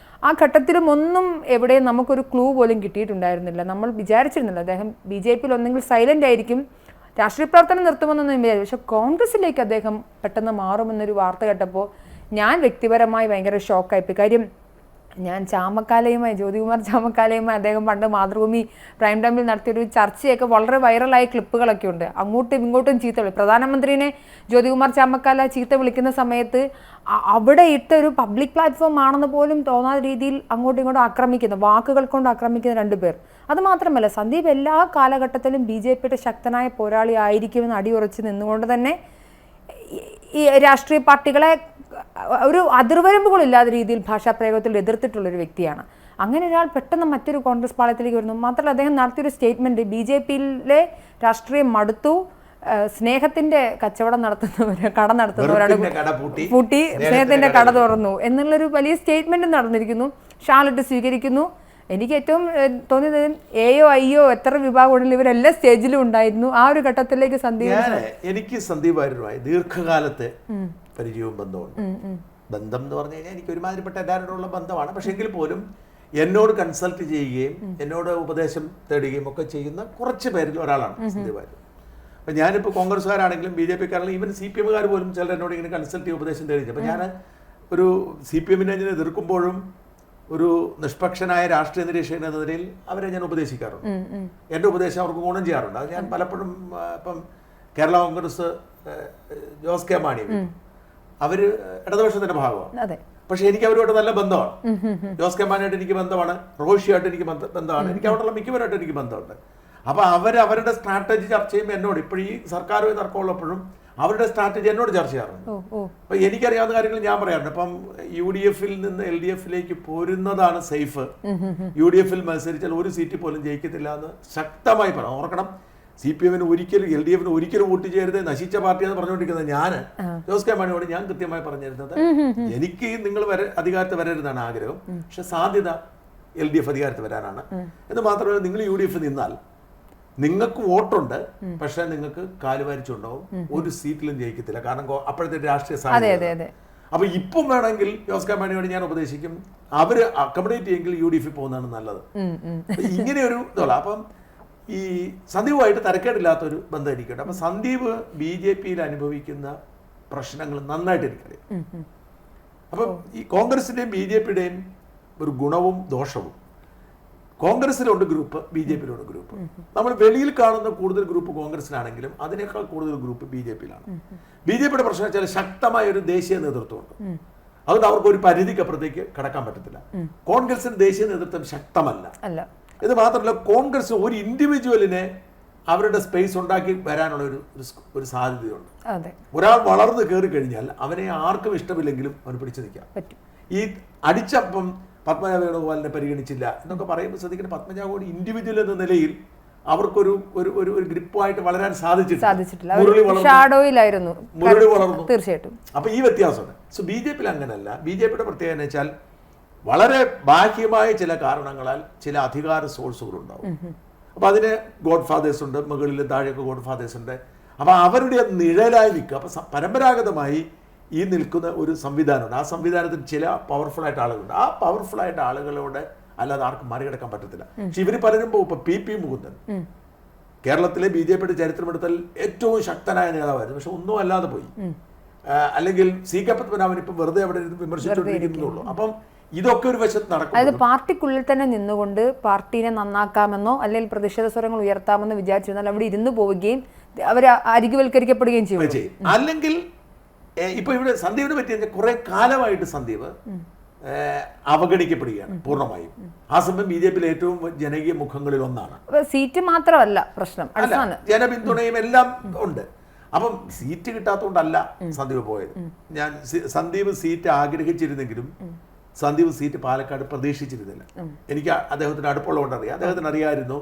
ആ ഘട്ടത്തിലും ഒന്നും എവിടെയും നമുക്കൊരു ക്ലൂ പോലും കിട്ടിയിട്ടുണ്ടായിരുന്നില്ല. നമ്മൾ വിചാരിച്ചിരുന്നില്ല അദ്ദേഹം BJPയിൽ ഒന്നെങ്കിൽ സൈലൻ്റ് ആയിരിക്കും, രാഷ്ട്രീയ പ്രവർത്തനം നിർത്തുമെന്നൊന്നും വിചാരിച്ചു. പക്ഷേ കോൺഗ്രസിലേക്ക് അദ്ദേഹം പെട്ടെന്ന് മാറുമെന്നൊരു വാർത്ത കേട്ടപ്പോൾ ഞാൻ വ്യക്തിപരമായി ഭയങ്കര ഷോക്കായിപ്പോയി. കാര്യം ഞാൻ ജ്യോതികുമാർ ചാമക്കാലയുമായി അദ്ദേഹം പണ്ട് മാതൃഭൂമി പ്രൈം ടൈമിൽ നടത്തിയൊരു ചർച്ചയൊക്കെ വളരെ വൈറലായ ക്ലിപ്പുകളൊക്കെ ഉണ്ട്. അങ്ങോട്ടും ഇങ്ങോട്ടും ചീത്ത വിളി, പ്രധാനമന്ത്രിനെ ജ്യോതികുമാർ ചാമക്കാല ചീത്ത വിളിക്കുന്ന സമയത്ത് അവിടെ ഇട്ട ഒരു പബ്ലിക് പ്ലാറ്റ്ഫോം ആണെന്ന് പോലും തോന്നാത്ത രീതിയിൽ അങ്ങോട്ടും ഇങ്ങോട്ടും ആക്രമിക്കുന്ന, വാക്കുകൾ കൊണ്ട് ആക്രമിക്കുന്ന 2 പേർ. അതുമാത്രമല്ല സന്ദീപ് എല്ലാ കാലഘട്ടത്തിലും BJPയുടെ ശക്തനായ പോരാളി ആയിരിക്കുമെന്ന് അടിയുറച്ച് നിന്നുകൊണ്ട് തന്നെ ഈ രാഷ്ട്രീയ പാർട്ടികളെ ഒരു അതിർവരമ്പുകളില്ലാത്ത രീതിയിൽ ഭാഷാപ്രയോഗത്തിൽ എതിർത്തിട്ടുള്ളൊരു വ്യക്തിയാണ്. അങ്ങനെ ഒരാൾ പെട്ടെന്ന് മറ്റൊരു കോൺഗ്രസ് പാളയത്തിലേക്ക് വരുന്നു. മാത്രമല്ല അദ്ദേഹം നടത്തിയൊരു സ്റ്റേറ്റ്മെൻറ്റ്, BJPയിലെ രാഷ്ട്രീയം മടുത്തു, സ്നേഹത്തിന്റെ കച്ചവടം കട നടത്തുന്നവരാണ് പൂട്ടി സ്നേഹത്തിന്റെ കട തുറന്നു എന്നുള്ളൊരു വലിയ സ്റ്റേറ്റ്മെന്റ് നടന്നിരിക്കുന്നു. ഷാളിട്ട് സ്വീകരിക്കുന്നു. എനിക്ക് ഏറ്റവും തോന്നിയത് എയോ അയ്യോ എത്ര വിഭാഗമുണ്ടെങ്കിലും ഇവരെല്ലാ സ്റ്റേജിലും ഉണ്ടായിരുന്നു. ആ ഒരു ഘട്ടത്തിലേക്ക് എനിക്ക് സന്ദീപാരുമായി ദീർഘകാലത്തെ പരിചയവും ബന്ധമുണ്ട്. ബന്ധം എന്ന് പറഞ്ഞു കഴിഞ്ഞാൽ എനിക്ക് ഒരുമാതിരിപ്പെട്ട എല്ലാവരോടുള്ള ബന്ധമാണ്. പക്ഷെ എങ്കിൽ പോലും എന്നോട് കൺസൾട്ട് ചെയ്യുകയും എന്നോട് ഉപദേശം തേടുകയും ഒക്കെ ചെയ്യുന്ന കുറച്ച് പേരിൽ ഒരാളാണ് സന്ദീപാരു. അപ്പം ഞാനിപ്പോൾ കോൺഗ്രസ്സുകാരാണെങ്കിലും BJPക്കാരാണെങ്കിലും ഈവൻ CPMകാർ പോലും ചിലർ എന്നോട് ഇങ്ങനെ കൺസൾട്ട് ചെയ്ത് ഉപദേശം തേടി. അപ്പം ഞാൻ ഒരു CPMനെ എതിർക്കുമ്പോഴും ഒരു നിഷ്പക്ഷനായ രാഷ്ട്രീയ നിരീക്ഷകൻ എന്ന നിലയിൽ അവരെ ഞാൻ ഉപദേശിക്കാറുണ്ട്. എൻ്റെ ഉപദേശം അവർക്ക് ഗുണം ചെയ്യാറുണ്ട്. അത് ഞാൻ പലപ്പോഴും ഇപ്പം കേരള കോൺഗ്രസ് ജോസ് കെ മാണി അവർ ഇടതുപക്ഷത്തിൻ്റെ ഭാഗമാണ്. പക്ഷെ എനിക്ക് അവരുമായിട്ട് നല്ല ബന്ധമാണ്. ജോസ് കെ മാണിയായിട്ട് എനിക്ക് ബന്ധമാണ്, റോഷിയായിട്ട് എനിക്ക് ബന്ധമാണ്, എനിക്ക് അവിടെയുള്ള മിക്കവരായിട്ട് എനിക്ക് ബന്ധമുണ്ട്. അപ്പോൾ അവരുടെ സ്ട്രാറ്റജി ചർച്ച ചെയ്യുമ്പോൾ എന്നോട് ഇപ്പോഴും ഈ സർക്കാരുമായി തർക്കമുള്ളപ്പോഴും അവരുടെ സ്ട്രാറ്റജി എന്നോട് ചർച്ച ചെയ്യാറുണ്ട്. അപ്പം എനിക്കറിയാവുന്ന കാര്യങ്ങൾ ഞാൻ പറയാറുണ്ട്. അപ്പം UDFൽ നിന്ന് LDFിലേക്ക് പോരുന്നതാണ് സേഫ്. UDFൽ മത്സരിച്ചാൽ ഒരു സീറ്റ് പോലും ജയിക്കത്തില്ല എന്ന് ശക്തമായി പറയാം. ഓർക്കണം, CPMന് ഒരിക്കലും LDFന് ഒരിക്കലും വോട്ട് ചെയ്യരുത്, നശിച്ച പാർട്ടിയാണെന്ന് പറഞ്ഞുകൊണ്ടിരിക്കുന്നത് ഞാൻ ജോസ് കെ മാണിയോട് ഞാൻ കൃത്യമായി പറഞ്ഞിരുന്നത് എനിക്ക് നിങ്ങൾ അധികാരത്തിൽ വരരുതാണ് ആഗ്രഹം, പക്ഷെ സാധ്യത LDF അധികാരത്തിൽ വരാനാണ് എന്ന് മാത്രമല്ല. നിങ്ങൾ UDF നിന്നാൽ നിങ്ങൾക്ക് വോട്ടുണ്ട്, പക്ഷെ നിങ്ങൾക്ക് കാലുവാരിച്ചുണ്ടാവും, ഒരു സീറ്റിലും ജയിക്കത്തില്ല. കാരണം അപ്പോഴത്തെ രാഷ്ട്രീയ സാധ്യത. അപ്പൊ ഇപ്പം വേണമെങ്കിൽ ജോസ് കെ മാണിയോട് ഞാൻ ഉപദേശിക്കും, അവര് അക്കോമഡേറ്റ് ചെയ്യെങ്കിൽ UDF പോകുന്നതാണ് നല്ലത്. ഇങ്ങനെ ഒരു ഇതല്ല. അപ്പം ഈ സന്ദീപുമായിട്ട് തരക്കേടില്ലാത്തൊരു ബന്ധം എനിക്കുണ്ട്. അപ്പം സന്ദീപ് BJPയിൽ അനുഭവിക്കുന്ന പ്രശ്നങ്ങൾ നന്നായിട്ട് എനിക്കറിയാം. അപ്പം ഈ കോൺഗ്രസിന്റെയും BJPയുടെയും ഒരു ഗുണവും ദോഷവും, കോൺഗ്രസിലുണ്ട് ഗ്രൂപ്പ്, BJPയിലുണ്ട് ഗ്രൂപ്പ്. നമ്മൾ വെളിയിൽ കാണുന്ന കൂടുതൽ ഗ്രൂപ്പ് കോൺഗ്രസിലാണെങ്കിലും അതിനേക്കാൾ കൂടുതൽ ഗ്രൂപ്പ് BJPയിലാണ്. BJPയുടെ പ്രശ്നം വെച്ചാൽ ശക്തമായ ഒരു ദേശീയ നേതൃത്വമുണ്ട്. അതുകൊണ്ട് അവർക്ക് ഒരു പരിധിക്കപ്പുറത്തേക്ക് കടക്കാൻ പറ്റത്തില്ല. കോൺഗ്രസിന് ദേശീയ നേതൃത്വം ശക്തമല്ല. ഇത് മാത്രമല്ല, കോൺഗ്രസ് ഒരു ഇൻഡിവിജ്വലിനെ അവരുടെ സ്പേസ് ഉണ്ടാക്കി വരാനുള്ള ഒരു സാധ്യതയുണ്ട്. ഒരാൾ വളർന്നു കയറി കഴിഞ്ഞാൽ അവനെ ആർക്കും ഇഷ്ടമില്ലെങ്കിലും അവന് പിടിച്ചു നിൽക്കാം. ഈ അടിച്ചപ്പം പത്മജ വേണുഗോപാലിനെ പരിഗണിച്ചില്ല എന്നൊക്കെ പറയുമ്പോൾ ശ്രദ്ധിക്കുന്ന, പത്മജ കൂടി ഇൻഡിവിജ്വൽ എന്ന നിലയിൽ അവർക്കൊരു ഒരു ഗ്രിപ്പായിട്ട് വളരാൻ സാധിച്ചിട്ടില്ല. മുരളി വളർന്നു തീർച്ചയായിട്ടും. അപ്പൊ ഈ വ്യത്യാസമുണ്ട്. സോ BJPയിൽ അങ്ങനെയല്ല. BJPയുടെ പ്രത്യേകത എന്ന് വെച്ചാൽ വളരെ ബാഹ്യമായ ചില കാരണങ്ങളാൽ ചില അധികാര സോഴ്സുകൾ ഉണ്ടാവും. അപ്പൊ അതിന് ഗോഡ് ഫാദേഴ്സ് ഉണ്ട്, മുകളിലും താഴെയൊക്കെ ഗോഡ് ഫാദേഴ്സ് ഉണ്ട്. അപ്പൊ അവരുടെ നിഴലായി നിൽക്കുക. അപ്പൊ പരമ്പരാഗതമായി ഈ നിൽക്കുന്ന ഒരു സംവിധാനമുണ്ട്. ആ സംവിധാനത്തിന് ചില പവർഫുൾ ആയിട്ട് ആളുകളുണ്ട്. ആ പവർഫുൾ ആയിട്ട് ആളുകളോട് അല്ലാതെ ആർക്കും മറികടക്കാൻ പറ്റത്തില്ല. പക്ഷെ ഇവർ പലരും പോകും. ഇപ്പൊ പി മുകുന്ദൻ കേരളത്തിലെ BJPയുടെ ചരിത്രമെടുത്താൽ ഏറ്റവും ശക്തനായ നേതാവായിരുന്നു. പക്ഷെ ഒന്നും അല്ലാതെ പോയി. അല്ലെങ്കിൽ സി കെ പത്മനാഭൻ ഇപ്പം വെറുതെ അവിടെ വിമർശിച്ചുകൊണ്ടിരിക്കുന്നുള്ളൂ. അപ്പം ഇതൊക്കെ ഒരു വശത്ത് നടക്കും. അതായത് പാർട്ടിക്കുള്ളിൽ തന്നെ നിന്നുകൊണ്ട് പാർട്ടിനെ നന്നാക്കാമെന്നോ അല്ലെങ്കിൽ പ്രതിഷേധ സ്വരങ്ങൾ ഉയർത്താമെന്നോ വിചാരിച്ചിരുന്നാൽ അവിടെ ഇരുന്ന് പോവുകയും അവർ അരികുവൽക്കരിക്കപ്പെടുകയും ചെയ്യും. അല്ലെങ്കിൽ ഇപ്പൊ ഇവിടെ സന്ദീപിനെ പറ്റി കുറെ കാലമായിട്ട് സന്ദീപ് അവഗണിക്കപ്പെടുകയാണ് പൂർണ്ണമായും. ആ സമയം BJPയിലെ ഏറ്റവും ജനകീയ മുഖങ്ങളിൽ ഒന്നാണ്. സീറ്റ് മാത്രമല്ല പ്രശ്നം, ജനപിന്തുണയും എല്ലാം ഉണ്ട്. അപ്പം സീറ്റ് കിട്ടാത്തതുകൊണ്ടല്ല സന്ദീപ് പോയത്. സന്ദീപ് സീറ്റ് ആഗ്രഹിച്ചിരുന്നെങ്കിലും സന്ദീപ് സീറ്റ് പാലക്കാട് പ്രതീക്ഷിച്ചിരുന്നില്ല. എനിക്ക് അദ്ദേഹത്തിന് അടുപ്പമുള്ളതുകൊണ്ട് അറിയാം. അദ്ദേഹത്തിന് അറിയാമായിരുന്നു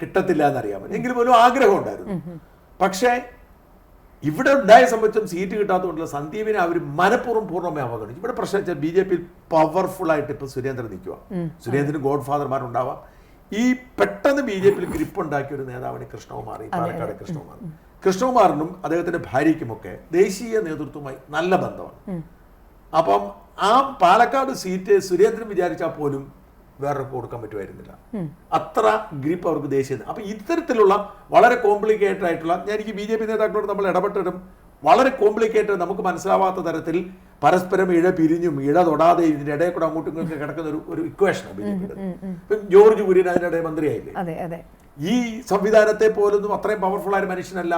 കിട്ടത്തില്ല എന്നറിയാമല്ലോ. എങ്കിലും പോലും ആഗ്രഹം ഉണ്ടായിരുന്നു. പക്ഷേ ഇവിടെ ഉണ്ടായ സംബന്ധിച്ചും സീറ്റ് കിട്ടാത്തതുകൊണ്ടുള്ള സന്ദീപിനെ അവർ മനഃപൂർവ്വം പൂർണ്ണമായി അവഗണിച്ചു. ഇവിടെ പ്രശ്നം വെച്ചാൽ BJP പവർഫുൾ ആയിട്ട് ഇപ്പൊ സുരേന്ദ്രൻ നിൽക്കുക. സുരേന്ദ്രന് ഗോഡ് ഫാദർമാരുണ്ടാവാം. ഈ പെട്ടെന്ന് BJPയിൽ ഗ്രിപ്പ് ഉണ്ടാക്കിയ ഒരു നേതാവാണ് കൃഷ്ണകുമാർ, പാലക്കാട് കൃഷ്ണകുമാർ. കൃഷ്ണകുമാറിനും അദ്ദേഹത്തിന്റെ ഭാര്യയ്ക്കുമൊക്കെ ദേശീയ നേതൃത്വവുമായി നല്ല ബന്ധമാണ്. അപ്പം ആ പാലക്കാട് സീറ്റ് സുരേന്ദ്രൻ വിചാരിച്ചാൽ പോലും വേറൊക്കെ കൊടുക്കാൻ പറ്റുമായിരുന്നില്ല. അത്ര ഗ്രിപ്പ് അവർക്ക് ദേശീയ. അപ്പൊ ഇത്തരത്തിലുള്ള വളരെ കോംപ്ലിക്കേറ്റഡ് ആയിട്ടുള്ള, എനിക്ക് BJP നേതാക്കളോട് നമ്മൾ ഇടപെട്ടിട്ടും വളരെ കോംപ്ലിക്കേറ്റഡ്, നമുക്ക് മനസ്സിലാവാത്ത തരത്തിൽ പരസ്പരം ഇഴ പിരിഞ്ഞും ഇഴ തൊടാതെ ഇതിന്റെ ഇടയിൽ കൂടെ അങ്ങോട്ടും ഇങ്ങോട്ടും കിടക്കുന്ന ഒരു ഇക്വേഷനാണ് BJPയുടെ. ഇപ്പം ജോർജ് കുര്യൻ അതിനിടെ മന്ത്രിയായില്ലേ. ഈ സംവിധാനത്തെ പോലൊന്നും അത്രയും പവർഫുൾ ആയ മനുഷ്യനല്ല.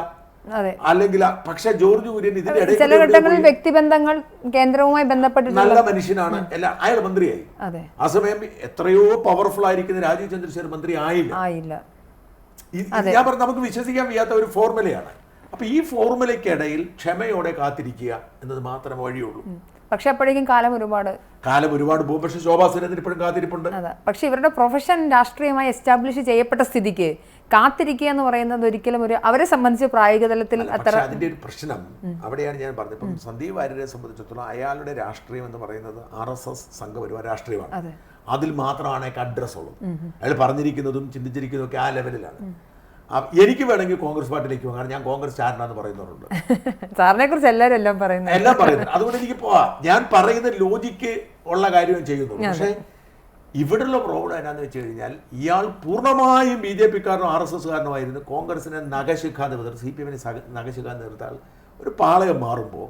അല്ലെങ്കിൽ പക്ഷെ ജോർജ് കുര്യൻ ഇതിന്റെ ചില ഘട്ടങ്ങളിൽ വ്യക്തിബന്ധങ്ങൾ കേന്ദ്രവുമായി ബന്ധപ്പെട്ട് നല്ല മനുഷ്യനാണ്. അയാൾ മന്ത്രിയായി. ആ സമയം എത്രയോ പവർഫുൾ ആയിരിക്കുന്ന രാജീവ് ചന്ദ്രശേഖർ മന്ത്രി ആയില്ല. ഞാൻ പറഞ്ഞു നമുക്ക് വിശ്വസിക്കാൻ വയ്യാത്ത ഒരു ഫോർമുലയാണ്. അപ്പൊ ഈ ഫോർമുലയ്ക്കിടയിൽ ക്ഷമയോടെ കാത്തിരിക്കുക എന്നത് മാത്രമേ വഴിയുള്ളൂ. പക്ഷെ അപ്പോഴേക്കും കാലം ഒരുപാട് പോകും. പക്ഷെ ശോഭാ സുരേന്ദ്രൻ ഇപ്പോഴും കാത്തിരിപ്പുണ്ട്. പക്ഷെ ഇവരുടെ പ്രൊഫഷൻ രാഷ്ട്രീയമായി എസ്റ്റാബ്ലിഷ് ചെയ്യപ്പെട്ട സ്ഥിതിക്ക് കാത്തിരിക്കുക എന്ന് പറയുന്നത് ഒരിക്കലും അവരെ സംബന്ധിച്ച് പ്രായോഗിക തലത്തിൽ അത്ര അതിന്റെ ഒരു പ്രശ്നം അവിടെയാണ് ഞാൻ പറഞ്ഞത്. ഇപ്പം സന്ദീപ് വാര്യരെ സംബന്ധിച്ചിടത്തോളം അയാളുടെ രാഷ്ട്രീയം എന്ന് പറയുന്നത് RSS സംഘപരിവാർ രാഷ്ട്രീയമാണ്. അതിൽ മാത്രമാണ് അയാൾക്ക് അഡ്രസ് ഉള്ളത്. അയാൾ പറഞ്ഞിരിക്കുന്നതും ചിന്തിച്ചിരിക്കുന്നതും ഒക്കെ ആ ലെവലിലാണ്. എനിക്ക് വേണമെങ്കിൽ കോൺഗ്രസ് പാർട്ടിയിലേക്ക് പോകാൻ, ഞാൻ കോൺഗ്രസ് ചാരനാന്ന് പറയുന്നവരുണ്ട്. സാറിനെ കുറിച്ച് എല്ലാം പറയുന്നത്. അതുകൊണ്ട് എനിക്ക് പോവാം. ഞാൻ പറയുന്ന ലോജിക്ക് ഉള്ള കാര്യം ചെയ്യുന്നു. പക്ഷേ ഇവിടെയുള്ള പ്രോബ്ലം എന്നാന്ന് വെച്ച് കഴിഞ്ഞാൽ ഇയാൾ പൂർണ്ണമായും BJPക്കാരനോ RSSകാരനോ കോൺഗ്രസിനെ നഖശിഖാൻ നിർത്താൻ, CPM-നെ നഖശിഖാൻ നിർത്താൻ ഒരു പാളയം മാറുമ്പോൾ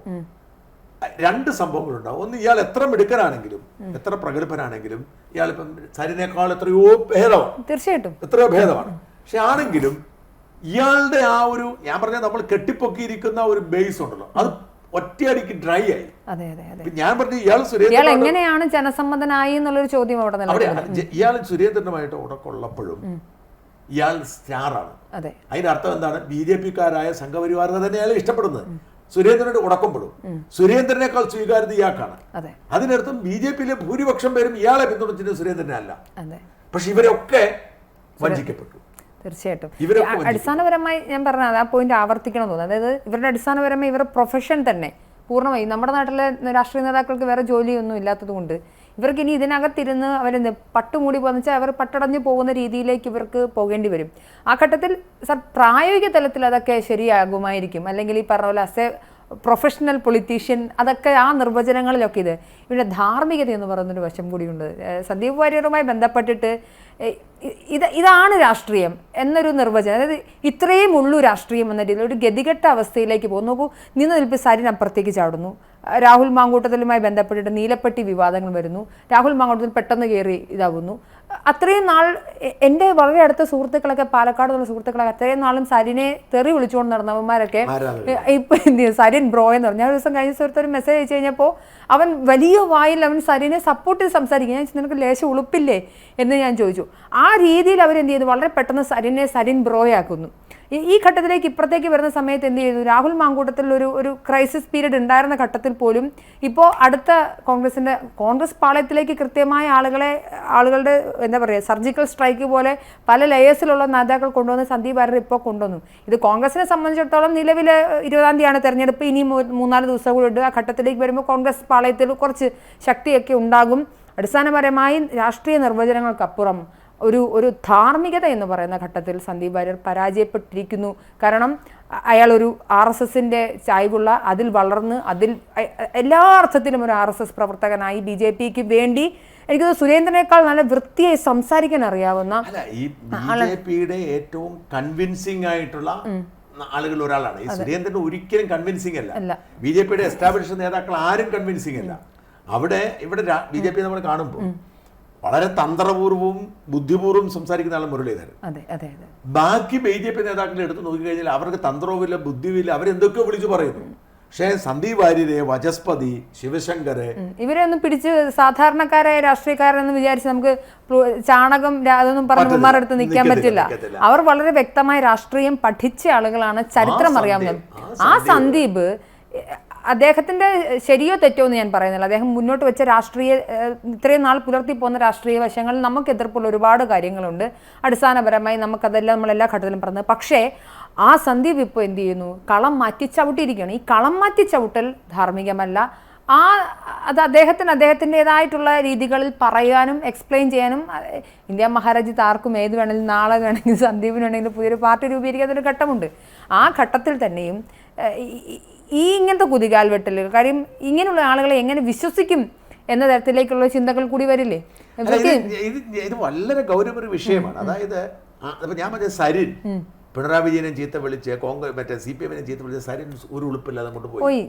രണ്ട് സംഭവങ്ങളുണ്ടാവും. ഒന്ന്, ഇയാൾ എത്ര മിടുക്കനാണെങ്കിലും എത്ര പ്രഗത്ഭനാണെങ്കിലും ഇയാളിപ്പം സരിനേക്കാൾ എത്രയോ ഭേദമാണ്. തീർച്ചയായിട്ടും എത്രയോ ഭേദമാണ്. പക്ഷെ ആണെങ്കിലും ഇയാളുടെ ആ ഒരു, ഞാൻ പറഞ്ഞ നമ്മൾ കെട്ടിപ്പൊക്കിയിരിക്കുന്ന ഒരു ബേസ് ഉണ്ടല്ലോ, അത് ഒറ്റയടിക്ക് ഡ്രൈ ആയി. ഞാൻ പറഞ്ഞു ഇയാൾ എങ്ങനെയാണ് ജനസമ്മതനായി എന്നുള്ളൊരു ചോദ്യം ഇയാൾ സുരേന്ദ്രനുമായിട്ട് ഉടക്കൊള്ളപ്പോഴും ഇയാൾ സ്റ്റാറാണ്. അതിനർത്ഥം എന്താണ്? BJPക്കാരായ സംഘപരിവാറിനെ തന്നെ അയാൾ ഇഷ്ടപ്പെടുന്നത്. സുരേന്ദ്രനോട് ഉടക്കപ്പെടും. സുരേന്ദ്രനേക്കാൾ സ്വീകാര്യത ഇയാൾക്കാണ്. അതിനർത്ഥം BJPയിലെ ഭൂരിപക്ഷം പേരും ഇയാളെ പിന്തുണച്ചിട്ട് സുരേന്ദ്രനെ അല്ല. പക്ഷെ ഇവരൊക്കെ വഞ്ചിക്കപ്പെട്ടു. തീർച്ചയായിട്ടും അടിസ്ഥാനപരമായി ഞാൻ പറഞ്ഞത് ആ പോയിന്റ് ആവർത്തിക്കണം തോന്നുന്നു. അതായത് ഇവരുടെ അടിസ്ഥാനപരമായി ഇവരുടെ പ്രൊഫഷൻ തന്നെ പൂർണ്ണമായി, നമ്മുടെ നാട്ടിലെ രാഷ്ട്രീയ നേതാക്കൾക്ക് വേറെ ജോലിയൊന്നും ഇല്ലാത്തത് കൊണ്ട് ഇവർക്ക് ഇനി ഇതിനകത്തിരുന്ന് അവർ പട്ടുമൂടി പോകുന്ന വെച്ചാൽ അവർ പട്ടടഞ്ഞു പോകുന്ന രീതിയിലേക്ക് ഇവർക്ക് പോകേണ്ടി വരും. ആ ഘട്ടത്തിൽ പ്രായോഗിക തലത്തിൽ അതൊക്കെ ശരിയാകുമായിരിക്കും. അല്ലെങ്കിൽ ഈ പറഞ്ഞ പോലെ ആസ് എ പ്രൊഫഷണൽ പൊളിറ്റീഷ്യൻ അതൊക്കെ ആ നിർവചനങ്ങളിലൊക്കെ ഇവിടെ ധാർമ്മികത എന്ന് പറയുന്നൊരു വശം കൂടിയുണ്ട്. സന്ദീപ് വാര്യറുമായി ബന്ധപ്പെട്ടിട്ട് ഇതാണ് രാഷ്ട്രീയം എന്നൊരു നിർവചനം, അതായത് ഇത്രയും ഉള്ളൂ രാഷ്ട്രീയം എന്ന രീതിയിൽ ഒരു ഗതികെട്ട അവസ്ഥയിലേക്ക് പോകും. നോക്കൂ, നിന്ന് നിൽപ്പ് സരിനപ്പുറത്തേക്ക് ചാടുന്നു. രാഹുൽ മാങ്കൂട്ടത്തിലുമായി ബന്ധപ്പെട്ടിട്ട് നീലപ്പെട്ടി വിവാദങ്ങൾ വരുന്നു. രാഹുൽ മാങ്കൂട്ടത്തിൽ പെട്ടെന്ന് കയറി ഇതാകുന്നു. അത്രയും നാൾ എൻ്റെ വളരെ അടുത്ത സുഹൃത്തുക്കളൊക്കെ, പാലക്കാട് നിന്നുള്ള സുഹൃത്തുക്കളൊക്കെ അത്രയും നാളും സരിനെ തെറി വിളിച്ചുകൊണ്ട് നടന്നവന്മാരൊക്കെ ഇപ്പൊ സരിൻ ബ്രോ എന്ന് പറഞ്ഞു. ഒരു ദിവസം കഴിഞ്ഞ സുഹൃത്ത് ഒരു മെസ്സേജ് അയച്ചു കഴിഞ്ഞപ്പോൾ അവൻ വലിയ വായിൽ അവൻ സരിനെ സപ്പോർട്ട് ചെയ്ത് സംസാരിക്കും. ഞാൻ നിനക്ക് ലേശം ഉളുപ്പില്ലേ എന്ന് ഞാൻ ചോദിച്ചു. ആ രീതിയിൽ അവരെന്ത് ചെയ്തു? വളരെ പെട്ടെന്ന് സരിനെ സരിൻ ബ്രോയാക്കുന്നു. ഈ ഘട്ടത്തിലേക്ക് ഇപ്പുറത്തേക്ക് വരുന്ന സമയത്ത് എന്ത് ചെയ്തു? രാഹുൽ മാങ്കൂട്ടത്തിൽ ഒരു ക്രൈസിസ് പീരീഡ് ഉണ്ടായിരുന്ന ഘട്ടത്തിൽ പോലും ഇപ്പോൾ അടുത്ത കോൺഗ്രസ് പാളയത്തിലേക്ക് കൃത്യമായ ആളുകളുടെ എന്താ പറയുക സർജിക്കൽ സ്ട്രൈക്ക് പോലെ പല ലെയേഴ്സിലുള്ള നേതാക്കൾ കൊണ്ടുവന്ന് സന്ദീപ് വാര്യർ ഇപ്പോൾ കൊണ്ടുവന്നു. ഇത് കോൺഗ്രസിനെ സംബന്ധിച്ചിടത്തോളം നിലവിൽ 20-ാം തീയതിയാണ് തെരഞ്ഞെടുപ്പ്. ഇനി 3-4 ദിവസം കൂടി ഉണ്ട്. ആ ഘട്ടത്തിലേക്ക് വരുമ്പോൾ കോൺഗ്രസ് പാളയത്തിൽ കുറച്ച് ശക്തിയൊക്കെ ഉണ്ടാകും. അടിസ്ഥാനപരമായി രാഷ്ട്രീയ നിർവചനങ്ങൾക്കപ്പുറം ഒരു ധാർമ്മികത എന്ന് പറയുന്ന ഘട്ടത്തിൽ സന്ദീപ് വാര്യർ പരാജയപ്പെട്ടിരിക്കുന്നു. കാരണം അയാളൊരു RSSന്റെ ചായ്വുള്ള, അതിൽ വളർന്ന്, അതിൽ എല്ലാ അർത്ഥത്തിലും ഒരു RSS പ്രവർത്തകനായി BJPക്ക് വേണ്ടി എനിക്ക് സുരേന്ദ്രനേക്കാൾ നല്ല വൃത്തിയായി സംസാരിക്കാൻ അറിയാവുന്ന ഈ BJPയുടെ ഏറ്റവും കൺവിൻസിംഗ് ആയിട്ടുള്ള ആളുകൾ ഒരാളാണ്. ഈ സുരേന്ദ്രൻ ഒരിക്കലും കൺവിൻസിംഗ് അല്ല. BJPയുടെ എസ്റ്റാബ്ലിഷ് നേതാക്കൾ ആരും കൺവിൻസിംഗ് അല്ല. ഇവിടെ BJP നമ്മൾ കാണുമ്പോൾ വളരെ തന്ത്രപൂർവ്വവും ബുദ്ധിപൂർവ്വം സംസാരിക്കുന്ന ആൾ മുരളീധരൻ. ബാക്കി BJP നേതാക്കളെ എടുത്ത് നോക്കിക്കഴിഞ്ഞാൽ അവർക്ക് തന്ത്രവുമില്ല, ബുദ്ധിയുമില്ല, അവരെന്തൊക്കെയോ വിളിച്ചു പറയുന്നു. പക്ഷേ സന്ദീപ് വാര്യരെ, വചസ്പതി, ശിവശങ്കര്, ഇവരെ ഒന്നും പിടിച്ച് സാധാരണക്കാരായ രാഷ്ട്രീയക്കാരെന്ന് വിചാരിച്ച് നമുക്ക് ചാണകം അതൊന്നും പറഞ്ഞ അടുത്ത് നിൽക്കാൻ പറ്റില്ല. അവർ വളരെ വ്യക്തമായ രാഷ്ട്രീയം പഠിച്ച ആളുകളാണ്, ചരിത്രം അറിയാവുന്നത്. ആ സന്ദീപ്, അദ്ദേഹത്തിന്റെ ശരിയോ തെറ്റോ എന്ന് ഞാൻ പറയുന്നില്ല, അദ്ദേഹം മുന്നോട്ട് വെച്ച ഇത്രയും നാൾ പുലർത്തി പോകുന്ന രാഷ്ട്രീയ വശങ്ങളിൽ നമുക്ക് എതിർപ്പുള്ള ഒരുപാട് കാര്യങ്ങളുണ്ട്. അടിസ്ഥാനപരമായി നമുക്കതെല്ലാം നമ്മളെല്ലാ ഘട്ടത്തിലും പറഞ്ഞത്. പക്ഷേ ആ സന്ദീപ് ഇപ്പോൾ എന്ത് ചെയ്യുന്നു? കളം മാറ്റി ചവിട്ടിയിരിക്കുകയാണ്. ഈ കളം മാറ്റി ചവിട്ടൽ ധാർമ്മികമല്ല. അത് അദ്ദേഹത്തിൻ്റെതായിട്ടുള്ള രീതികളിൽ പറയാനും എക്സ്പ്ലെയിൻ ചെയ്യാനും ഇന്ത്യ മഹാരാജ്യത്ത് ആർക്കും ഏത് വേണമെങ്കിലും നാളെ വേണമെങ്കിൽ സന്ദീപിന് വേണമെങ്കിൽ പുതിയൊരു പാർട്ടി രൂപീകരിക്കാത്തൊരു ഘട്ടമുണ്ട്. ആ ഘട്ടത്തിൽ തന്നെയും ഇങ്ങനത്തെ കുതികാൽവെട്ടൽ, കാര്യം ഇങ്ങനെയുള്ള ആളുകളെ എങ്ങനെ വിശ്വസിക്കും എന്ന തരത്തിലേക്കുള്ള ചിന്തകൾ കൂടി വരില്ലേ? ഇത് വളരെ ഗൗരവമൊരു വിഷയമാണ്. അതായത് ഞാൻ പറഞ്ഞ സരിൻ പിണറായി വിജയനെ ചീത്ത വിളിച്ച് മറ്റേ CPM ചീത്ത വിളിച്ച് സരിൻ ഒരു ഉളുപ്പില്ലാതെ അങ്ങോട്ട് പോയി.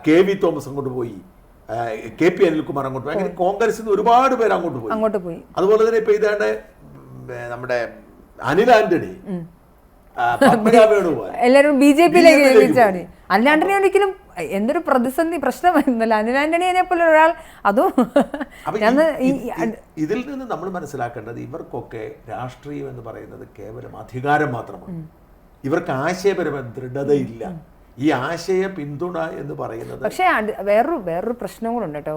KV തോമസ് അങ്ങോട്ട് പോയി, KP അനിൽകുമാർ അങ്ങോട്ട് പോയി. അങ്ങനെ കോൺഗ്രസിൽ നിന്ന് ഒരുപാട് പേര് അങ്ങോട്ട് പോയി. അതുപോലെ തന്നെ ഇപ്പൊ ഇതാണ് നമ്മുടെ അനിൽ ആന്റണി, എല്ലാവരും BJPയിലേക്ക്. അനിൽ ആന്റണി ഒരിക്കലും എന്തൊരു പ്രതിസന്ധി പ്രശ്നമായിരുന്നല്ലോ അനിൽ ആന്റണിയെ പോലെ ഒരാൾ. അതും ഇതിൽ നിന്ന് നമ്മൾ മനസ്സിലാക്കേണ്ടത് ഇവർക്കൊക്കെ രാഷ്ട്രീയം എന്ന് പറയുന്നത് കേവലം അധികാരം മാത്രമാണ്. ഇവർക്ക് ആശയപരമായ ദൃഢതയില്ല. ഈ ആശയ പിന്തുണ എന്ന് പറയുന്നത്. പക്ഷേ വേറൊരു പ്രശ്നം കൂടെ ഉണ്ട് കേട്ടോ.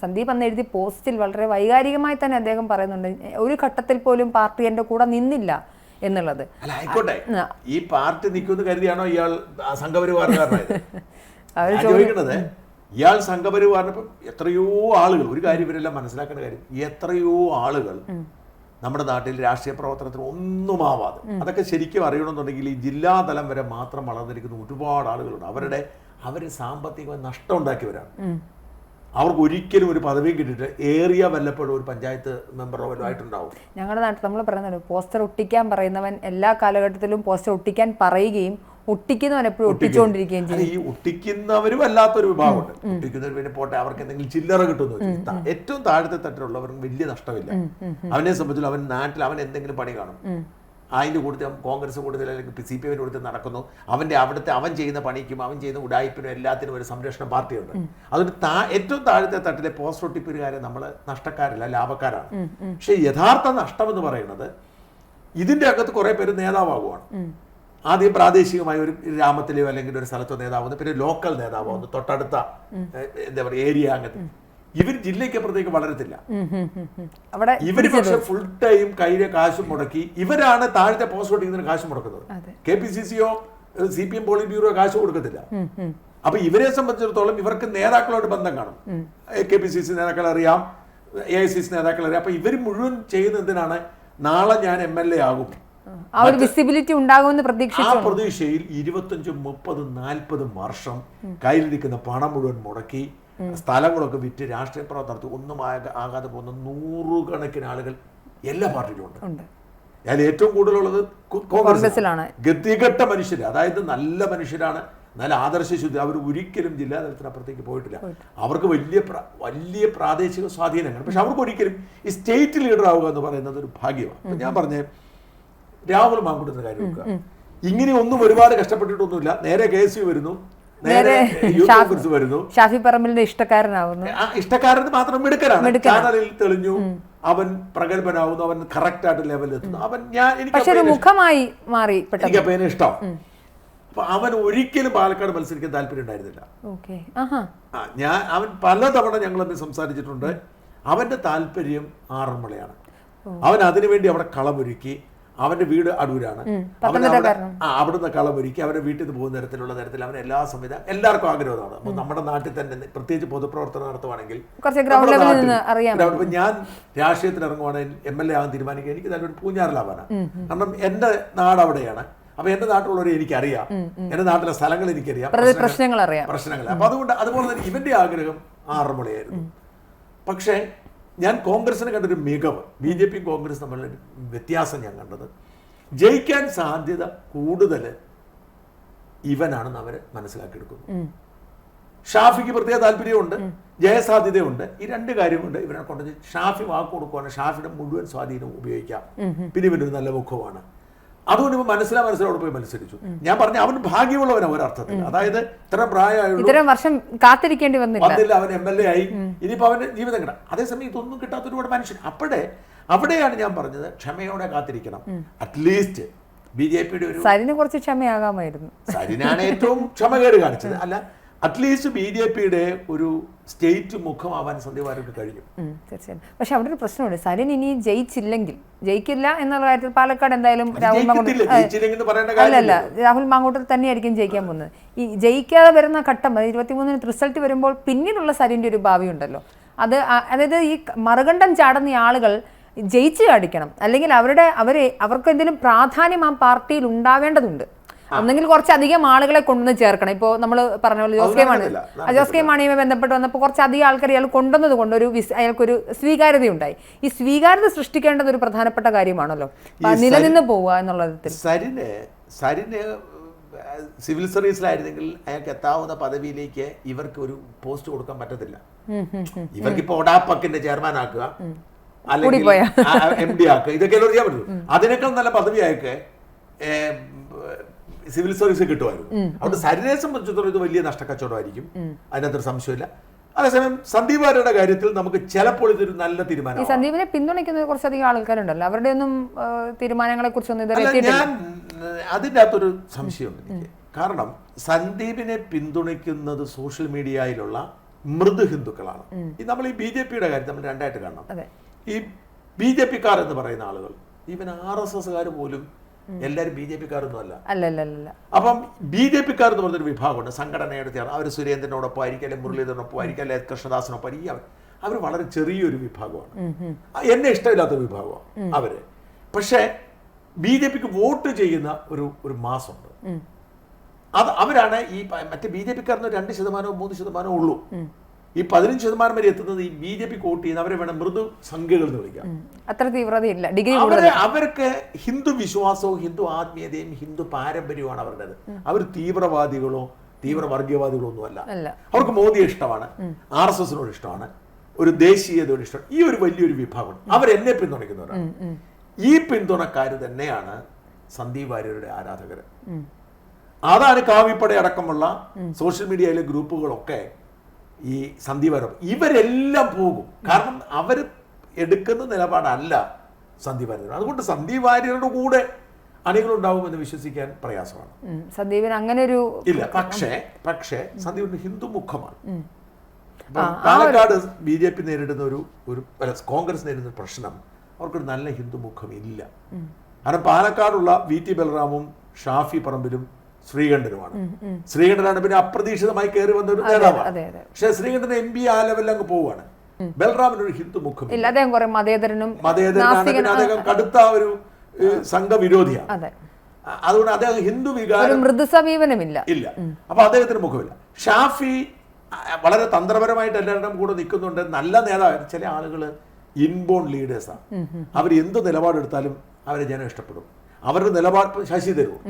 സന്ദീപ് അന്ന് എഴുതിയ പോസ്റ്റിൽ വളരെ വൈകാരികമായി തന്നെ അദ്ദേഹം പറയുന്നുണ്ട്, ഒരു ഘട്ടത്തിൽ പോലും പാർട്ടി എൻ്റെ കൂടെ നിന്നില്ല എന്നുള്ളത്. അല്ല, ആയിക്കോട്ടെ, ഈ പാർട്ടി നിൽക്കുമെന്ന് കരുതിയാണോ ഇയാൾ സംഘപരിവാറിനായത്? ചോദിക്കുന്നത് ഇയാൾ സംഘപരിവാറിനിപ്പം എത്രയോ ആളുകൾ, ഒരു കാര്യം ഇവരെല്ലാം മനസ്സിലാക്കേണ്ട കാര്യം, എത്രയോ ആളുകൾ നമ്മുടെ നാട്ടിൽ രാഷ്ട്രീയ പ്രവർത്തനത്തിന് ഒന്നുമാവാതെ, അതൊക്കെ ശരിക്കും അറിയണമെന്നുണ്ടെങ്കിൽ ഈ ജില്ലാതലം വരെ മാത്രം വളർന്നിരിക്കുന്ന ഒരുപാട് ആളുകളുണ്ട്. അവർ സാമ്പത്തികമായി നഷ്ടം ഉണ്ടാക്കിയവരാണ്. അവർക്ക് ഒരിക്കലും ഒരു പദവിയും കിട്ടിയിട്ട് ഏറിയ വല്ലപ്പോഴും ഒരു പഞ്ചായത്ത് മെമ്പറോ വല്ലതും ആയിട്ടുണ്ടാവും. ഞങ്ങളുടെ നാട്ടിൽ നമ്മൾ പറയുന്നത് പോസ്റ്റർ ഒട്ടിക്കാൻ പറയുന്നവൻ എല്ലാ കാലഘട്ടത്തിലും പോസ്റ്റർ ഒട്ടിക്കാൻ പറയുകയും ഒട്ടിക്കുന്നവൻ എപ്പോഴും ഒട്ടിച്ചുകൊണ്ടിരിക്കുകയും ചെയ്യും. ഈ ഒട്ടിക്കുന്നവരും അല്ലാത്തൊരു വിഭാഗമുണ്ട്. ഒട്ടിക്കുന്നവർ പിന്നെ പോട്ടെ, അവർക്ക് എന്തെങ്കിലും ചില്ലറ കിട്ടുന്നു. ഏറ്റവും താഴത്തെ തട്ടിലുള്ളവർക്ക് വലിയ നഷ്ടമില്ല. അവനെ സംബന്ധിച്ചുള്ള അവൻ നാട്ടിൽ അവൻ എന്തെങ്കിലും പണി കാണും. അതിൻ്റെ കൂട്ടത്തിൽ കോൺഗ്രസ് കൂടുതൽ അല്ലെങ്കിൽ CPM കൂടുതൽ നടക്കുന്നു. അവൻ ചെയ്യുന്ന പണിക്കും അവൻ ചെയ്യുന്ന ഉടായ്പിനും എല്ലാത്തിനും ഒരു സംരക്ഷണ പാർട്ടിയുണ്ട്. അതുകൊണ്ട് ഏറ്റവും താഴത്തെ തട്ടിലെ പോസ്റ്റ് ഒട്ടിപ്പുകാരെ നമ്മൾ നഷ്ടക്കാരല്ല, ലാഭക്കാരാണ്. പക്ഷെ യഥാർത്ഥ നഷ്ടം എന്ന് പറയുന്നത് ഇതിൻ്റെ അകത്ത് കുറെ പേര് നേതാവാകുവാണ്. ആദ്യം പ്രാദേശികമായ ഒരു ഗ്രാമത്തിലെയോ അല്ലെങ്കിൽ ഒരു സ്ഥലത്തോ നേതാവുന്നു, പിന്നെ ലോക്കൽ നേതാവാകുന്നു, തൊട്ടടുത്ത എന്താ പറയുക ഏരിയ. അങ്ങനത്തെ ഇവർ ജില്ലയ്ക്കപ്പുറത്തേക്ക് വളരത്തില്ല. ഇവര് പക്ഷെ ഫുൾ ടൈം കയ്യിലെ കാശ് മുടക്കി ഇവരാണ് താഴത്തെ പോസ്റ്റ് ഒട്ടിക്കുന്നതിന് കാശ് മുടക്കുന്നത്. KPCCയോ CPM പോളിറ്റ് ബ്യൂറോ കാശ് കൊടുക്കത്തില്ല. അപ്പൊ ഇവരെ സംബന്ധിച്ചിടത്തോളം ഇവർക്ക് നേതാക്കളോട് ബന്ധം കാണും. KPCC നേതാക്കൾ അറിയാം, AICC നേതാക്കൾ അറിയാം. അപ്പൊ ഇവർ മുഴുവൻ ചെയ്യുന്ന എന്തിനാണ്? നാളെ ഞാൻ MLA ആകും, ആ പ്രതീക്ഷയിൽ 25, 30, 40 വർഷം കയ്യിലിരിക്കുന്ന പണം മുഴുവൻ മുടക്കി സ്ഥലങ്ങളൊക്കെ വിറ്റ് രാഷ്ട്രീയ പ്രവർത്തനത്തിൽ ഒന്നും ആകാതെ പോകുന്ന നൂറുകണക്കിന് ആളുകൾ എല്ലാ പാർട്ടിയിലും ഉണ്ട്. അതിൽ ഏറ്റവും കൂടുതലുള്ളത് കോൺഗ്രസിലാണ്. ഗതികെട്ട മനുഷ്യർ, അതായത് നല്ല മനുഷ്യരാണ്, നല്ല ആദർശശുദ്ധി. അവർ ഒരിക്കലും ജില്ലാ തലത്തിനപ്പുറത്തേക്ക് പോയിട്ടില്ല. അവർക്ക് വലിയ പ്രാദേശിക സ്വാധീനങ്ങൾ. പക്ഷെ അവർക്ക് ഒരിക്കലും ഈ സ്റ്റേറ്റ് ലീഡർ ആവുക എന്ന് പറയുന്നത് ഒരു ഭാഗ്യമാണ്. ഞാൻ പറഞ്ഞ രാഹുൽ മാങ്കുട്ടത്തിന്റെ കാര്യം നോക്കുക. ഇങ്ങനെ ഒന്നും ഒരുപാട് കഷ്ടപ്പെട്ടിട്ടൊന്നുമില്ല. നേരെ KSU വരുന്നു, നേരെ യൂത്ത് കോൺഗ്രസ് വരുന്നു. ഷാഫി പറമ്പിലിന്റെ ഇഷ്ടക്കാരനാവുന്നു. ഇഷ്ടക്കാരന് മാത്രം മിടുക്കനാണ്. ചാനലിൽ തെളിഞ്ഞു, അവൻ പ്രഗത്ഭനാവുന്നു, അവൻ കറക്റ്റ് ആയിട്ട് ലെവലിൽ എത്തുന്നു. എനിക്കപ്പോ അതിനെ ഇഷ്ടം. അപ്പൊ അവൻ ഒരിക്കലും പാലക്കാട് മത്സരിക്കാൻ താല്പര്യം ഉണ്ടായിരുന്നില്ല. അവൻ പലതവണ ഞങ്ങൾ തമ്മിൽ സംസാരിച്ചിട്ടുണ്ട്. അവന്റെ താല്പര്യം ആറന്മുളയാണ്. അവൻ അതിനുവേണ്ടി അവിടെ കളമൊരുക്കി അവന്റെ വീട് അടൂരാണ്. അവിടുന്ന് കളമൊരുക്കി അവരുടെ വീട്ടിൽ നിന്ന് പോകുന്ന തരത്തിൽ അവൻ എല്ലാ സംവിധാനം എല്ലാവർക്കും ആഗ്രഹമാണ്. അപ്പോൾ നമ്മുടെ നാട്ടിൽ തന്നെ പ്രത്യേകിച്ച് പൊതുപ്രവർത്തനം നടത്തുവാണെങ്കിൽ ഞാൻ രാഷ്ട്രീയത്തിൽ ഇറങ്ങുവാണെങ്കിൽ MLA ആകാൻ തീരുമാനിക്കുക എനിക്ക് നല്ലൊരു പൂഞ്ഞാറിലാവാനാണ്. കാരണം എന്റെ നാട് അവിടെയാണ്. അപ്പൊ എന്റെ നാട്ടിലുള്ളവരെ എനിക്കറിയാം, എന്റെ നാട്ടിലെ സ്ഥലങ്ങൾ എനിക്കറിയാം, പ്രശ്നങ്ങൾ. അപ്പൊ അതുപോലെ തന്നെ ഇവന്റെ ആഗ്രഹം ആറന്മുളയായിരുന്നു. പക്ഷേ ഞാൻ കോൺഗ്രസിന് കണ്ടൊരു മികവ്, BJP കോൺഗ്രസ് തമ്മിലുള്ള വ്യത്യാസം ഞാൻ കണ്ടത്, ജയിക്കാൻ സാധ്യത കൂടുതൽ ഇവനാണെന്ന് അവർ മനസ്സിലാക്കിയെടുക്കുന്നു. ഷാഫിക്ക് പ്രത്യേക താല്പര്യമുണ്ട്, ജയസാധ്യതയുണ്ട്. ഈ രണ്ട് കാര്യം കൊണ്ട് ഇവനെ കൊണ്ട് ഷാഫി വാക്ക് കൊടുക്കുവാണ്, ഷാഫിയുടെ മുഴുവൻ സ്വാധീനവും ഉപയോഗിക്കാം. പിന്നെ ഇവനൊരു നല്ല മുഖമാണ്. അതുകൊണ്ട് ഇവൻ മനസ്സിലോട് പോയി മത്സരിച്ചു. ഞാൻ പറഞ്ഞു അവൻ ഭാഗ്യമുള്ളവനാണ് ഒരർത്ഥത്തിൽ. അതായത് ഇത്ര പ്രായമായുള്ള വർഷം കാത്തിരിക്കേണ്ടി വന്നില്ല, അവൻ MLA ആയി. ഇനിയിപ്പോ അവന്റെ ജീവിതം കിട്ടാം. അതേസമയം ഇതൊന്നും കിട്ടാത്ത ഒരുപാട് മനുഷ്യൻ. അവിടെയാണ് ഞാൻ പറഞ്ഞത് ക്ഷമയോടെ കാത്തിരിക്കണം. അറ്റ്ലീസ്റ്റ് BJPയുടെ ഒരു സരിന് കുറച്ച് ക്ഷമയാകാമായിരുന്നു. സരിനാണ് ഏറ്റവും ക്ഷമകേട് കാണിച്ചത്. അല്ല, അറ്റ്ലീസ്റ്റ് BJPയുടെ ഒരു സ്റ്റേറ്റ് മുഖമാവാൻ സന്ദീപ് വാര്യർക്ക് കഴിഞ്ഞു. തീർച്ചയായും. പക്ഷെ അവിടെ ഒരു പ്രശ്നമുണ്ട്. സരിൻ ഇനി ജയിക്കില്ല എന്നുള്ള കാര്യത്തിൽ പാലക്കാട് എന്തായാലും രാഹുൽ മാങ്കൂട്ടർ തന്നെയായിരിക്കും ജയിക്കാൻ പോകുന്നത്. ഈ ജയിക്കാതെ വരുന്ന ഘട്ടം 23-ന് റിസൾട്ട് വരുമ്പോൾ പിന്നീടുള്ള സരിന്റെ ഒരു ഭാവി ഉണ്ടല്ലോ. അതായത് ഈ മറുകണ്ഠം ചാടുന്ന ആളുകൾ ജയിച്ചു കാണിക്കണം, അല്ലെങ്കിൽ അവർക്ക് എന്തെങ്കിലും പ്രാധാന്യം ആ പാർട്ടിയിൽ ഉണ്ടാവേണ്ടതുണ്ട്. ഒന്നെങ്കിൽ കുറച്ചധികം ആളുകളെ കൊണ്ടുവന്ന് ചേർക്കണം. ഇപ്പോൾ നമ്മൾ പറഞ്ഞ പോലെ ജോസ് കെ മാണിയുമായി ബന്ധപ്പെട്ട് വന്നപ്പോൾ കുറച്ചധികം ആൾക്കാർ ഇയാൾ കൊണ്ടുവന്നത് കൊണ്ട് അയാൾക്കൊരു സ്വീകാര്യത ഉണ്ടായി. ഈ സ്വീകാര്യത സൃഷ്ടിക്കേണ്ടത് ഒരു പ്രധാനപ്പെട്ട കാര്യമാണല്ലോ, നിലനിന്ന് പോവുക എന്നുള്ളത്. സരിന് സിവിൽ സർവീസിലായിരുന്നെങ്കിൽ അയാൾക്ക് എത്താവുന്ന പദവിയിലേക്ക് ഇവർക്ക് ഒരു പോസ്റ്റ് കൊടുക്കാൻ പറ്റത്തില്ല. ഇവർക്കിപ്പോ ഒഡാപക്കിന്റെ ചെയർമാൻ ആക്കുക, അല്ലെങ്കിൽ MD ആക്കുക, ഇതൊക്കെ ചെയ്യാൻ പറ്റും. അതിനേക്കാൾ നല്ല പദവി അയക്ക് സിവിൽ സർവീസ് കിട്ടുമായിരുന്നു. അതുകൊണ്ട് സരിനെ സംബന്ധിച്ചിടത്തോളം ഇത് വലിയ നഷ്ടക്കച്ചവടമായിരിക്കും, അതിനകത്തൊരു സംശയമില്ല. അതേസമയം സന്ദീപ് വാര്യരുടെ കാര്യത്തിൽ നമുക്ക് ചിലപ്പോൾ ഇതൊരു നല്ല തീരുമാനം. സന്ദീപിനെ പിന്തുണയ്ക്കുന്ന കുറച്ചധികം ആൾക്കാരുണ്ടല്ലോ, അവരുടെ ഒന്നും തീരുമാനങ്ങളെ കുറിച്ചൊന്നും ഞാൻ അതിൻ്റെ അകത്തൊരു സംശയമുണ്ട് എനിക്ക്. കാരണം സന്ദീപിനെ പിന്തുണയ്ക്കുന്നത് സോഷ്യൽ മീഡിയയിലുള്ള മൃദു ഹിന്ദുക്കളാണ്. നമ്മൾ ഈ BJPയുടെ കാര്യം നമ്മൾ രണ്ടായിട്ട് കാണണം. ഈ BJPക്കാർ എന്ന് പറയുന്ന ആളുകൾ, ഈവൻ RSSകാർ പോലും എല്ലാവരും BJPക്കാരൊന്നും അല്ല. അപ്പം BJPക്കാർ എന്ന് പറഞ്ഞൊരു വിഭാഗമുണ്ട്, സംഘടനയുടെ ചേർന്ന്. അവർ സുരേന്ദ്രനോടൊപ്പം ആയിരിക്കും, അല്ലെങ്കിൽ മുരളീധരനൊപ്പം ആയിരിക്കും, അല്ലെങ്കിൽ കൃഷ്ണദാസിനൊപ്പം ആയിരിക്കും. അവർ വളരെ ചെറിയൊരു വിഭാഗമാണ്, എന്നെ ഇഷ്ടമില്ലാത്ത വിഭാഗമാണ് അവര്. പക്ഷേ BJPക്ക് വോട്ട് ചെയ്യുന്ന ഒരു മാസമുണ്ട്. അവരാണ് ഈ മറ്റേ BJPക്കാരന് 2%, 3% ഉള്ളൂ. ഈ 15% വരെ എത്തുന്നത് ഈ BJPക്ക് വോട്ട് ചെയ്യുന്ന അവരെ വേണം മൃദു സംഖ്യകൾ എന്ന് വിളിക്കാം. അത്ര തീവ്രതയില്ല. അവർക്ക് ഹിന്ദു വിശ്വാസവും ഹിന്ദു ആത്മീയതയും ഹിന്ദു പാരമ്പര്യമാണ് അവരുടേത്. അവർ തീവ്രവാദികളോ തീവ്രവർഗീയവാദികളോ ഒന്നുമല്ല. അവർക്ക് മോദിയെ ഇഷ്ടമാണ്, RSSനോട് ഇഷ്ടമാണ്, ഒരു ദേശീയതയോട് ഇഷ്ടമാണ്. ഈ ഒരു വലിയൊരു വിഭാഗമാണ്. അവരെന്നെ പിന്തുണയ്ക്കുന്നവരാണ്. ഈ പിന്തുണക്കാർ തന്നെയാണ് സന്ദീപ് വാര്യരുടെ ആരാധകർ. അതാണ് കാവിപ്പട അടക്കമുള്ള സോഷ്യൽ മീഡിയയിലെ ഗ്രൂപ്പുകളൊക്കെ ഈ സന്ദീപ് വാര്യർ. ഇവരെല്ലാം പോകും, കാരണം അവർ എടുക്കുന്ന നിലപാടല്ല സന്ദീപ് വാര്യർ. അതുകൊണ്ട് സന്ദീപ് വാര്യരുടെ കൂടെ അണികളുണ്ടാവുമെന്ന് വിശ്വസിക്കാൻ പ്രയാസമാണ്. സന്ദീപിന് അങ്ങനെ ഒരു ഇല്ല. പക്ഷേ സന്ദീപിന് ഹിന്ദു മുഖമാണ്. പാലക്കാട് BJP നേരിടുന്ന ഒരു കോൺഗ്രസ് നേരിടുന്ന പ്രശ്നം, അവർക്കൊരു നല്ല ഹിന്ദു മുഖം ഇല്ല. കാരണം പാലക്കാടുള്ള VT ബലറാമും ഷാഫി പറമ്പിലും ശ്രീകണ്ഠനുമാണ്. ശ്രീകണ്ഠനാണ് പിന്നെ അപ്രതീക്ഷിതമായി കയറി വന്ന ഒരു നേതാവാണ്. പക്ഷെ ശ്രീകണ്ഠൻ MP ആ ലെവലിൽ അങ്ങ് പോവുകയാണ്. ബലറാമിനൊരു ഹിന്ദു മുഖം ഇല്ല. അദ്ദേഹം കടുത്ത ഒരു സംഘവിരോധിയാണ്. അതുകൊണ്ട് അദ്ദേഹം ഹിന്ദു വികാരം മൃദുസമീപനമില്ല. അപ്പൊ അദ്ദേഹത്തിന് മുഖമില്ല. ഷാഫി വളരെ തന്ത്രപരമായിട്ട് എല്ലാവരുടെയും കൂടെ നിൽക്കുന്നുണ്ട്. നല്ല നേതാവ്. ചില ആളുകൾ ഇൻബോൺ ലീഡേഴ്സാണ്. അവർ എന്ത് നിലപാടെടുത്താലും അവരെ ജനം ഇഷ്ടപ്പെടും. അവരുടെ നിലപാട് ശശി തരൂർ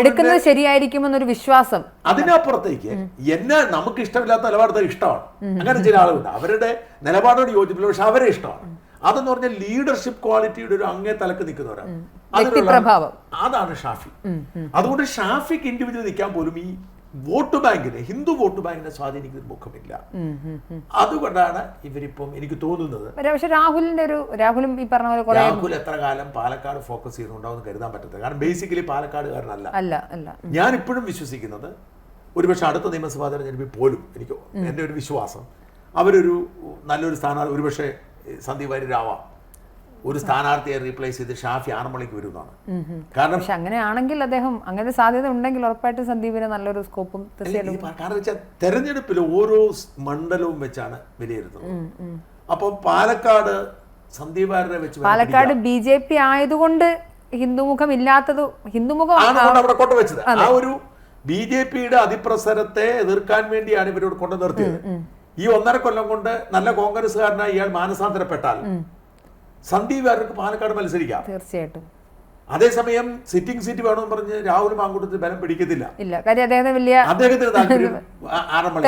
എടുക്കുന്നത് ശരിയായിരിക്കുമെന്നൊരു വിശ്വാസം. അതിനപ്പുറത്തേക്ക് നമുക്ക് ഇഷ്ടമില്ലാത്ത നിലപാട് ഇഷ്ടമാണ്. അങ്ങനെ ചില ആളുകളുണ്ട്, അവരുടെ നിലപാടോട് യോജിപ്പില്ല, പക്ഷെ അവരെ ഇഷ്ടമാണ്. അതെന്ന് പറഞ്ഞാൽ ലീഡർഷിപ്പ് ക്വാളിറ്റിയുടെ ഒരു അങ്ങേ തലക്ക് നിൽക്കുന്നവരാണ്. അതാണ് ഷാഫി. അതുകൊണ്ട് ഷാഫിക്ക് ഇൻഡിവിജ്വൽ നിൽക്കാൻ പോലും ഈ വോട്ട് ബാങ്കിനെ, ഹിന്ദു വോട്ട് ബാങ്കിനെ സ്വാധീനിക്കുന്ന മുഖമില്ല. അതുകൊണ്ടാണ് ഇവരിപ്പം എനിക്ക് തോന്നുന്നത്. പക്ഷേ രാഹുലും ഈ പറഞ്ഞ പോലെ രാഹുൽ എത്ര കാലം പാലക്കാട് ഫോക്കസ് ചെയ്യുന്നുണ്ടാവും കരുതാൻ പറ്റത്തില്ല. കാരണം ബേസിക്കലി പാലക്കാടുകാരനല്ല. ഞാൻ ഇപ്പോഴും വിശ്വസിക്കുന്നത്, ഒരുപക്ഷെ അടുത്ത നിയമസഭാ തെരഞ്ഞെടുപ്പിൽ പോലും എനിക്ക് എൻ്റെ ഒരു വിശ്വാസം, അവരൊരു നല്ലൊരു സ്ഥാനാർത്ഥി ഒരുപക്ഷെ സന്ദീപ് വാര്യരാവാം. ഒരു സ്ഥാനാർത്ഥിയെ റീപ്ലേസ് ചെയ്ത് ഷാഫി ആറന്മുളയ്ക്ക് വരുന്നതാണ്. കാരണം പക്ഷെ അങ്ങനെയാണെങ്കിൽ അദ്ദേഹം അങ്ങനെ സാധ്യത ഉണ്ടെങ്കിൽ ഉറപ്പായിട്ടും സന്ദീപിന് നല്ലൊരു സ്കോപ്പും തീർച്ചയായിട്ടും. കാരണം വെച്ചാൽ തെരഞ്ഞെടുപ്പിൽ ഓരോ മണ്ഡലവും വെച്ചാണ് വിലയിരുത്തുന്നത്. അപ്പൊ പാലക്കാട് സന്ദീപ് വാര്യരെ വെച്ച് പാലക്കാട് BJP ആയതുകൊണ്ട് ഹിന്ദുമുഖം ഇല്ലാത്തത് ഹിന്ദുമുഖം അവിടെ കൊണ്ടുവച്ചത് ആ ഒരു BJPയുടെ അതിപ്രസരത്തെ എതിർക്കാൻ വേണ്ടിയാണ് ഇവരോട് കൊണ്ടു നിർത്തിയത്. ഈ 1.5 കൊല്ലം കൊണ്ട് നല്ല കോൺഗ്രസ്സുകാരനായി ഇയാൾ മാനസാന്തരപ്പെട്ടാൽ സന്ദീപ് വാര്യർക്ക് പാലക്കാട് മത്സരിക്കാം തീർച്ചയായിട്ടും. അതേസമയം സിറ്റിംഗ് സീറ്റ് വേണമെന്ന് പറഞ്ഞ് രാഹുൽ മാങ്കൂട്ടത്തിൽ ബലം പിടിക്കത്തില്ല. അദ്ദേഹത്തിന് താല്പര്യം ആറന്മുള.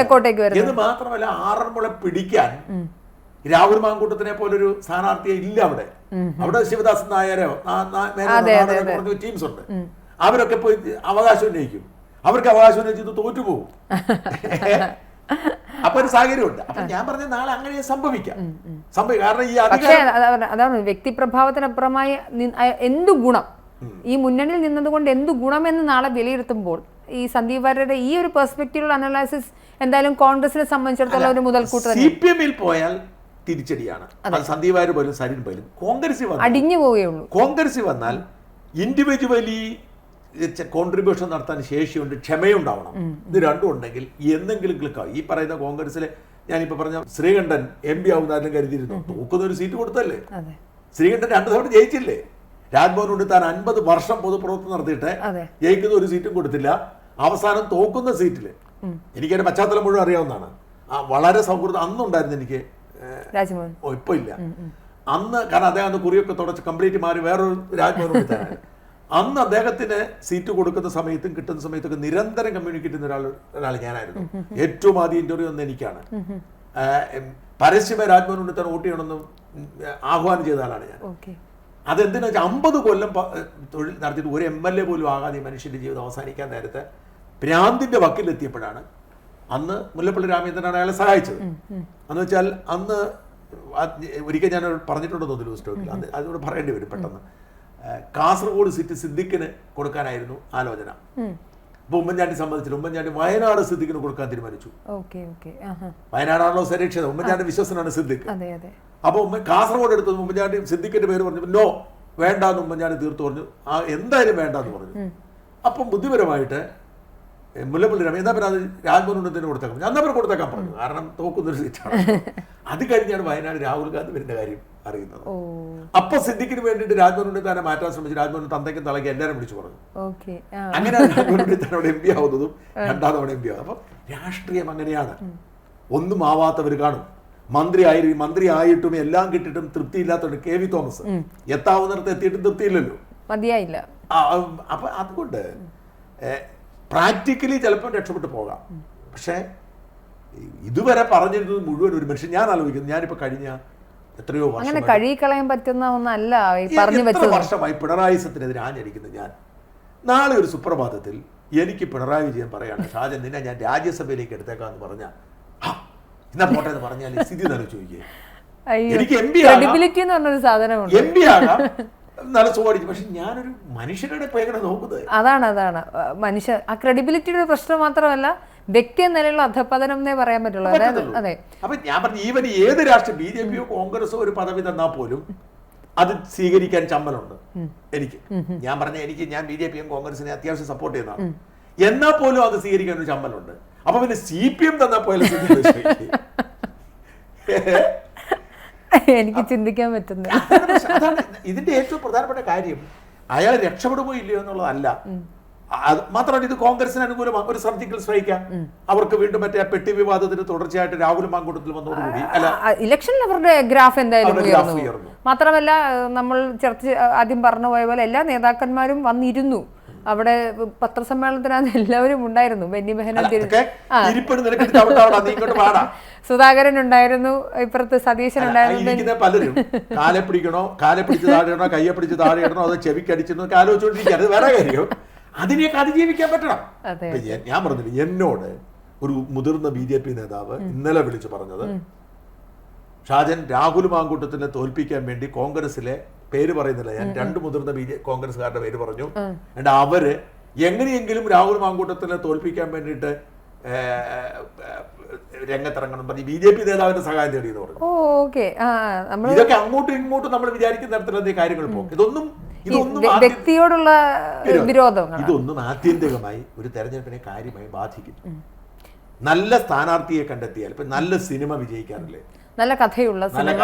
ഇത് മാത്രമല്ല, ആറന്മുള പിടിക്കാൻ രാഹുൽ മാങ്കൂട്ടത്തിനെ പോലൊരു സ്ഥാനാർത്ഥിയെ ഇല്ല അവിടെ. അവിടെ ശിവദാസൻ നായരോ ടീംസ് ഉണ്ട്. അവരൊക്കെ പോയി അവകാശം ഉന്നയിക്കും. അവർക്ക് അവകാശം ഉന്നയിച്ചത് തോറ്റുപോകും. അപ്പൊ ഒരു സാഹചര്യമുണ്ട്. അപ്പൊ ഞാൻ പറഞ്ഞ നാളെ അങ്ങനെ സംഭവിക്കാം. കാരണം ഈ അതാണ് വ്യക്തിപ്രഭാവത്തിനപ്പുറമായി എന്തു ഗുണം ഈ മുന്നണിയിൽ നിന്നതുകൊണ്ട് എന്തു ഗുണമെന്ന് നാളെ വിലയിരുത്തുമ്പോൾ ഈ സന്ദീപ് വാര്യരുടെ ഈ ഒരു പെർസ്പെക്റ്റീവുള്ള അനലൈസിസ് എന്തായാലും കോൺഗ്രസിനെ സംബന്ധിച്ചിടത്തോളം ഒരു മുതൽക്കൂട്ട് CPM-ൽ പോയാൽ തിരിച്ചടിയാണ്. സന്ദീപ് വാര്യർ പോലും സരിൻ പോലും കോൺഗ്രസ് അടിഞ്ഞു പോവുകയുള്ളൂ. കോൺഗ്രസ് വന്നാൽ ഇൻഡിവിജ്വലി കോൺട്രിബ്യൂഷൻ നടത്താൻ ശേഷിയുണ്ട്, ക്ഷമയുണ്ടാവണം. ഇത് രണ്ടും ഉണ്ടെങ്കിൽ എന്തെങ്കിലും ക്ലിക്കാവും. ഈ പറയുന്ന കോൺഗ്രസിലെ ഞാനിപ്പോ പറഞ്ഞ ശ്രീകണ്ഠൻ MP ആവുന്ന കരുതിയിരുന്നു. തോക്കുന്ന ഒരു സീറ്റ് കൊടുത്തല്ലേ. ശ്രീകണ്ഠൻ 2 തവണ ജയിച്ചില്ലേ. രാജ്ഭവൻ ഉണ്ണിത്താൻ 50 വർഷം പൊതുപ്രവർത്തനം നടത്തിയിട്ട് ജയിക്കുന്ന ഒരു സീറ്റും കൊടുത്തില്ല. അവസാനം തോക്കുന്ന സീറ്റില് എനിക്കതിന്റെ പശ്ചാത്തലം മുഴുവൻ അറിയാവുന്നതാണ്. വളരെ സൗഹൃദം അന്നുണ്ടായിരുന്നു എനിക്ക്. ഇപ്പൊ ഇല്ല. അന്ന് കാരണം അദ്ദേഹം അന്ന് കുറിയൊക്കെ തുടച്ച് കംപ്ലീറ്റ് മാറി വേറൊരു രാജ്ഭവൻ ഉണ്ണിത്താനാണ്. അന്ന് അദ്ദേഹത്തിന് സീറ്റ് കൊടുക്കുന്ന സമയത്തും കിട്ടുന്ന സമയത്തൊക്കെ നിരന്തരം കമ്മ്യൂണിക്കേറ്റ് ചെയ്യുന്ന ഒരാൾ ഞാനായിരുന്നു. ഏറ്റവും ആദ്യം ഇന്റർവ്യൂ വന്ന എനിക്കാണ്. പരസ്യമേ രാജ്ഭവൻ ഉണ്ണിത്താൻ വോട്ട് ചെയ്യണമെന്ന് ആഹ്വാനം ചെയ്ത ആളാണ് ഞാൻ. അതെന്തിനാ വെച്ചാൽ 50 കൊല്ലം തൊഴിൽ നടത്തിയിട്ട് ഒരു MLA പോലും ആകാതെ മനുഷ്യന്റെ ജീവിതം അവസാനിക്കാൻ നേരത്തെ ഭ്രാന്തിന്റെ വക്കിലെത്തിയപ്പോഴാണ് അന്ന് മുല്ലപ്പള്ളി രാമചന്ദ്രനാണ് അയാളെ സഹായിച്ചത്. എന്ന് വെച്ചാൽ അന്ന് ഒരിക്കൽ ഞാൻ പറഞ്ഞിട്ടുണ്ടെന്ന് തോന്നുന്നു സ്റ്റോക്കിൽ, അതിനോട് പറയേണ്ടി വരും പെട്ടെന്ന്. കാസർഗോഡ് സീറ്റ് സിദ്ദിഖിന് കൊടുക്കാനായിരുന്നു ആലോചന. അപ്പൊ ഉമ്മൻചാണ്ടി സമ്മതിച്ചില്ല. ഉമ്മൻചാണ്ടി വയനാട് സിദ്ദിഖിന് കൊടുക്കാൻ തീരുമാനിച്ചു. വയനാടാണല്ലോ സുരക്ഷിത. ഉമ്മൻചാണ്ടി വിശ്വസനാണ് സിദ്ദിഖ്. അപ്പൊ കാസർഗോഡ് എടുത്തത് ഉമ്മൻചാണ്ടി സിദ്ദിഖിന്റെ പേര് പറഞ്ഞു. നോ, വേണ്ടാന്ന് ഉമ്മൻചാണ്ടി തീർത്തു പറഞ്ഞു. എന്തായാലും വേണ്ടാന്ന് പറഞ്ഞു. അപ്പം ബുദ്ധിപരമായിട്ട് മുല്ലപ്പള്ളി രമ എന്നാ പിന്നെ അത് രാജ്ഭവൻ ഉന്നതത്തിന് കൊടുത്തേക്കാം, ഞാൻ അവർ കൊടുത്തേക്കാൻ പറഞ്ഞു. കാരണം തോക്കുന്നൊരു സീറ്റാണ്. അത് കഴിഞ്ഞാണ് വയനാട് രാഹുൽ ഗാന്ധി വരുന്ന കാര്യം അറിയുന്നത്. അപ്പൊ സിദ്ദിഖിന് വേണ്ടിയിട്ട് രാജ്ഭവൻ ഉന്നതനെ മാറ്റാൻ ശ്രമിച്ചു. രാജ്ഭവൻ തന്തയ്ക്കും തളയ്ക്കും എല്ലാവരും വിളിച്ചു പറഞ്ഞു. അങ്ങനെ രാജ്ഭവൻ ഉന്നതനോട് MP ആവുന്നതും 2ാം തവണ MP ആവും. അപ്പൊ രാഷ്ട്രീയം അങ്ങനെയാണ്. ഒന്നും ആവാത്തവർ കാണും. മന്ത്രിയായിട്ടും എല്ലാം കിട്ടിയിട്ടും തൃപ്തിയില്ലാത്തതുകൊണ്ട് KV തോമസ് എത്താവുന്നിടത്ത് എത്തിയിട്ടും തൃപ്തിയില്ലല്ലോ, മതിയായില്ല. അപ്പൊ അതുകൊണ്ട് പ്രാക്ടിക്കലി ചിലപ്പോൾ രക്ഷപ്പെട്ടു പോകാം. പക്ഷെ ഇതുവരെ പറഞ്ഞിരുന്നത് മുഴുവൻ ഒരു മനുഷ്യൻ ഞാൻ ആലോചിക്കുന്നു. ഞാനിപ്പോ കഴിഞ്ഞ എത്രയോ വർഷം പറ്റുന്ന ഒന്നല്ല വർഷമായി പിണറായി സത്തിനെതിരെ ആഞ്ഞടിക്കുന്നത് ഞാൻ. നാളെ ഒരു സുപ്രഭാതത്തിൽ എനിക്ക് പിണറായി വിജയൻ പറയാണ്, ഷാജൻ നിന്നെ ഞാൻ രാജ്യസഭയിലേക്ക് എടുത്തേക്കാന്ന് പറഞ്ഞ എന്നാ പോട്ടെ എന്ന് പറഞ്ഞാൽ സ്ഥിതി നല്ല ചോദിക്കുക. എനിക്ക് MP ആകാം, നല്ല സുഖമായിരിക്കും. പക്ഷെ ഞാനൊരു മനുഷ്യരുടെ ഇപ്പൊ എങ്ങനെ നോക്കുന്നത്? അതാണ് മനുഷ്യ ആ ക്രെഡിബിലിറ്റിയുടെ പ്രശ്നം മാത്രമല്ല, വ്യക്തി എന്ന നിലയിലുള്ള അധപതനം എന്നേ പറയാൻ പറ്റുള്ളൂ. അതെ. അപ്പൊ ഞാൻ പറഞ്ഞു, ഈവൻ ഏത് രാഷ്ട്രീയ BJPയോ കോൺഗ്രസോ ഒരു പദവി തന്നാൽ പോലും അത് സ്വീകരിക്കാൻ ചമ്മലുണ്ട് എനിക്ക്. ഞാൻ പറഞ്ഞ ഞാൻ BJPയും കോൺഗ്രസിനെ അത്യാവശ്യം സപ്പോർട്ട് ചെയ്യുന്നതാണ്. എന്നാൽ പോലും അത് സ്വീകരിക്കാൻ ഒരു ചമ്മലുണ്ട്. അപ്പൊ പിന്നെ CPM തന്നാൽ പോലും എനിക്ക് ചിന്തിക്കാൻ പറ്റുന്നത് അതാണ് ഇതിന്റെ ഏറ്റവും പ്രധാനപ്പെട്ട കാര്യം. അയാൾ രക്ഷപ്പെടുമോ ഇല്ലയോ എന്നുള്ളതല്ല. മാത്രമല്ല ഇത് കോൺഗ്രസിന് അനുകൂലമാണ്. ഒരു സർജിക്കൽ സ്ട്രൈക്കാ. അവർക്ക് വീണ്ടും മറ്റേ പെട്ടി വിവാദത്തിന് തുടർച്ചയായിട്ട് രാഹുൽ മാങ്കൂട്ടത്തിൽ വന്നതോടുകൂടി ഇലക്ഷനിൽ അവരുടെ ഗ്രാഫ് എന്തായാലും ഉയർന്നു. മാത്രമല്ല നമ്മൾ ആദ്യം പറഞ്ഞു പോയ പോലെ എല്ലാ നേതാക്കന്മാരും വന്നിരുന്നു. അവിടെ പത്രസമ്മേളനത്തിനകത്ത് എല്ലാവരും ഉണ്ടായിരുന്നു. ബെന്നി ബെഹനാൻ, സുധാകരൻ ഉണ്ടായിരുന്നു, ഇപ്പുറത്ത് സതീശൻ ഉണ്ടായിരുന്നു. പലരും കാലെ പിടിച്ച് താഴെയിടണോ, കയ്യെ പിടിച്ച് താഴെയിടണോ, അതോ ചെവിക്കടിച്ചെന്നോ ആലോചിച്ചോണ്ടിരിക്കുക. അത് വേറെ കാര്യം. അതിനെയൊക്കെ അതിജീവിക്കാൻ പറ്റണം. ഞാൻ പറഞ്ഞില്ല, എന്നോട് ഒരു മുതിർന്ന BJP നേതാവ് ഇന്നലെ വിളിച്ചു പറഞ്ഞത്, ഷാജൻ രാഹുൽ മാങ്കൂട്ടത്തിനെ തോൽപ്പിക്കാൻ വേണ്ടി കോൺഗ്രസിലെ പേര് പറയുന്നില്ല, ഞാൻ 2 മുതിർന്ന കോൺഗ്രസ്സുകാരുടെ പേര് പറഞ്ഞു. and അവര് എങ്ങനെയെങ്കിലും രാഹുൽ മാങ്കൂട്ടത്തിനെ തോൽപ്പിക്കാൻ വേണ്ടിയിട്ട് രംഗത്തിറങ്ങണം പറഞ്ഞ് BJP നേതാവിന്റെ സഹായം തേടിയെന്ന് പറഞ്ഞു. ഓക്കെ. ഇതൊക്കെ അങ്ങോട്ടും ഇങ്ങോട്ടും നമ്മൾ വിചാരിക്കുന്ന തരത്തിലുള്ള കാര്യങ്ങൾ പോകും. ഇതൊന്നും വ്യക്തിയോടുള്ള വിരോധം ഇതൊന്നും ആത്യന്തികമായി ഒരു തെരഞ്ഞെടുപ്പിനെ കാര്യമായി ബാധിക്കും. നല്ല സ്ഥാനാർത്ഥിയെ കണ്ടെത്തിയാൽ ഇപ്പൊ നല്ല സിനിമ വിജയിക്കാറില്ലേ, നല്ല കഥയുള്ള സിനിമ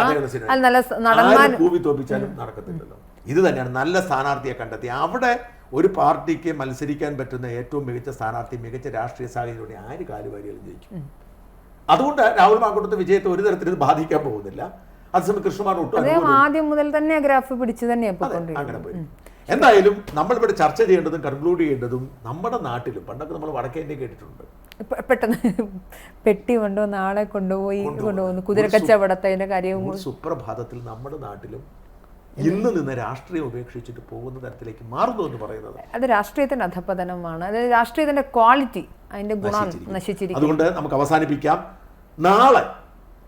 കൂവി തോപ്പിച്ചാലും നടക്കത്തില്ലല്ലോ. ഇത് തന്നെയാണ് നല്ല സ്ഥാനാർത്ഥിയെ കണ്ടെത്തി അവിടെ ഒരു പാർട്ടിക്ക് മത്സരിക്കാൻ പറ്റുന്ന ഏറ്റവും മികച്ച സ്ഥാനാർത്ഥി മികച്ച രാഷ്ട്രീയ സാഹചര്യം ആര് കാലുവാരികളും ജയിക്കും. അതുകൊണ്ട് രാഹുൽ മാങ്കൂട്ടത്തെ വിജയത്തെ ഒരു തരത്തിൽ ബാധിക്കാൻ പോകുന്നില്ല. അതേസമയം കൃഷ്ണകുമാർ ഒട്ടും ആദ്യം മുതൽ തന്നെ ഗ്രാഫ് പിടിച്ചു തന്നെ അങ്ങനെ പോയി. എന്തായാലും നമ്മളിവിടെ ചർച്ച ചെയ്യേണ്ടതും കൺക്ലൂഡ് ചെയ്യേണ്ടതും നമ്മുടെ നാട്ടിലും പണ്ടൊക്കെ നമ്മൾ വടക്കേന്ത്യ കേട്ടിട്ടുണ്ട്, പെട്ടെന്ന് പെട്ടി കൊണ്ടുവന്ന് ആളെ കൊണ്ടുപോകുന്നു കുതിരക്കച്ചവടത്തിന്റെ കാര്യവും സുപ്രഭാതത്തിൽ നമ്മുടെ നാട്ടിലും ഇന്ന് നിന്ന് രാഷ്ട്രീയം ഉപേക്ഷിച്ചിട്ട് പോകുന്ന തരത്തിലേക്ക് മാറുന്നു എന്ന് പറയുന്നത് അത് രാഷ്ട്രീയത്തിന്റെ അധപതനമാണ്. അത് രാഷ്ട്രീയത്തിന്റെ ക്വാളിറ്റി, അതിന്റെ ഗുണം നശിച്ചിരിക്കും. അതുകൊണ്ട് നമുക്ക് അവസാനിപ്പിക്കാം. നാളെ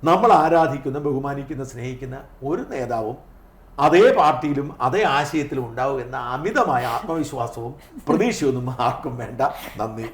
നമ്മൾ ആരാധിക്കുന്ന, ബഹുമാനിക്കുന്ന, സ്നേഹിക്കുന്ന ഒരു നേതാവും അതേ പാർട്ടിയിലും അതേ ആശയത്തിലും ഉണ്ടാവും എന്ന അമിതമായ ആത്മവിശ്വാസവും പ്രതീക്ഷയൊന്നും ആർക്കും വേണ്ട. നന്ദി.